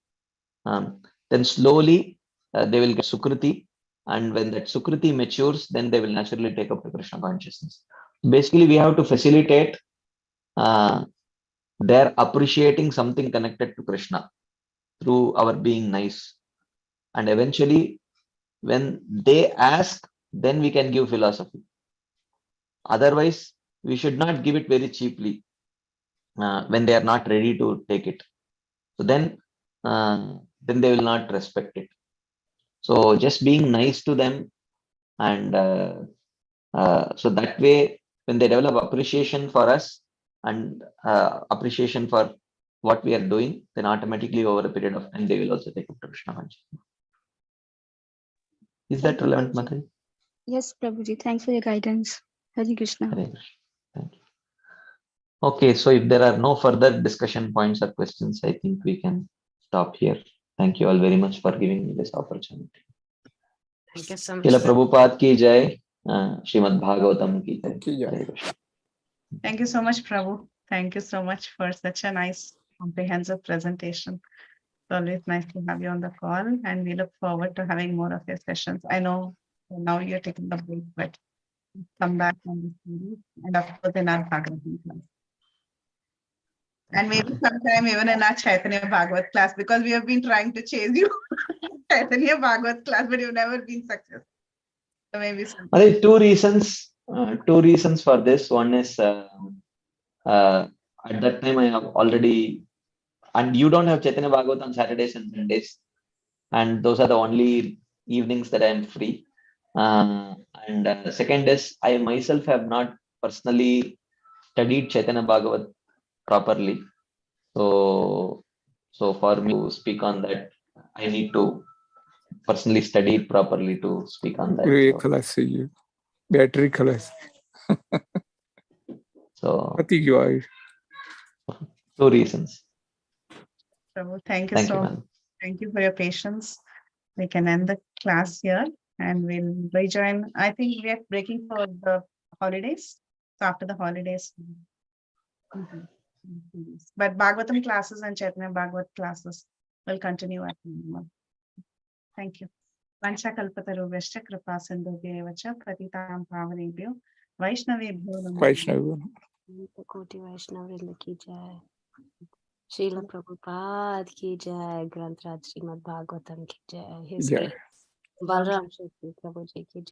Then slowly they will get Sukriti, and when that Sukriti matures, then they will naturally take up the Krishna consciousness. Basically, we have to facilitate uh, their appreciating something connected to Krishna through our being nice. And eventually, when they ask, then we can give philosophy. Otherwise, we should not give it very cheaply when they are not ready to take it. So then they will not respect it. So just being nice to them, and so that way, when they develop appreciation for us and appreciation for what we are doing, then automatically over a period of time they will also take up to Krishna consciousness. Is that Thank you, relevant, Prabhuji. Mataji? Yes, Prabhuji. Thanks for your guidance. Hare Krishna. Hare Krishna. Thank you. Okay, so if there are no further discussion points or questions, I think we can stop here. Thank you all very much for giving me this opportunity. Thank you so much. Srila Prabhupada ki jai, Srimad Bhagavatam ki jai. Okay, yeah. Hare Krishna. Thank you so much, Prabhu. Thank you so much for such a nice, comprehensive presentation. It's always nice to have you on the call, and we look forward to having more of your sessions. I know now you're taking a break, but come back on the series and of course in our Bhagavatam class. And maybe sometime even in our Chaitanya Bhagavat class, because we have been trying to chase you Chaitanya Bhagavat class, but you've never been successful. So maybe sometime. There are two reasons for this. One is at that time I have already, and you don't have Chaitanya Bhagavat on Saturdays and Sundays, and those are the only evenings that I am free. And second is I myself have not personally studied Chaitanya Bhagavat properly. So for me to speak on that, I need to personally study it properly to speak on that. Gray color से you, battery color. So I think you are. two reasons. Prabhu, thank you Thank so you, much. man. Thank you for your patience. We can end the class here and we'll rejoin. I think we are breaking for the holidays. So after the holidays. But Bhagavatam classes and Chaitanya Bhagavat classes will continue at normal. Thank you. Vanchakalpatarubhyascha kripa sindhubhya cha patitam pavanebhyo Vaishnavebhyo namo Vaishnava. कोटि वैष्णव वृंद की जय, श्रील प्रभुपाद की जय, ग्रंथराज श्रीमद् भागवतम की जय, his Yeah. Grace Balram शक्ति प्रभु जी की जय।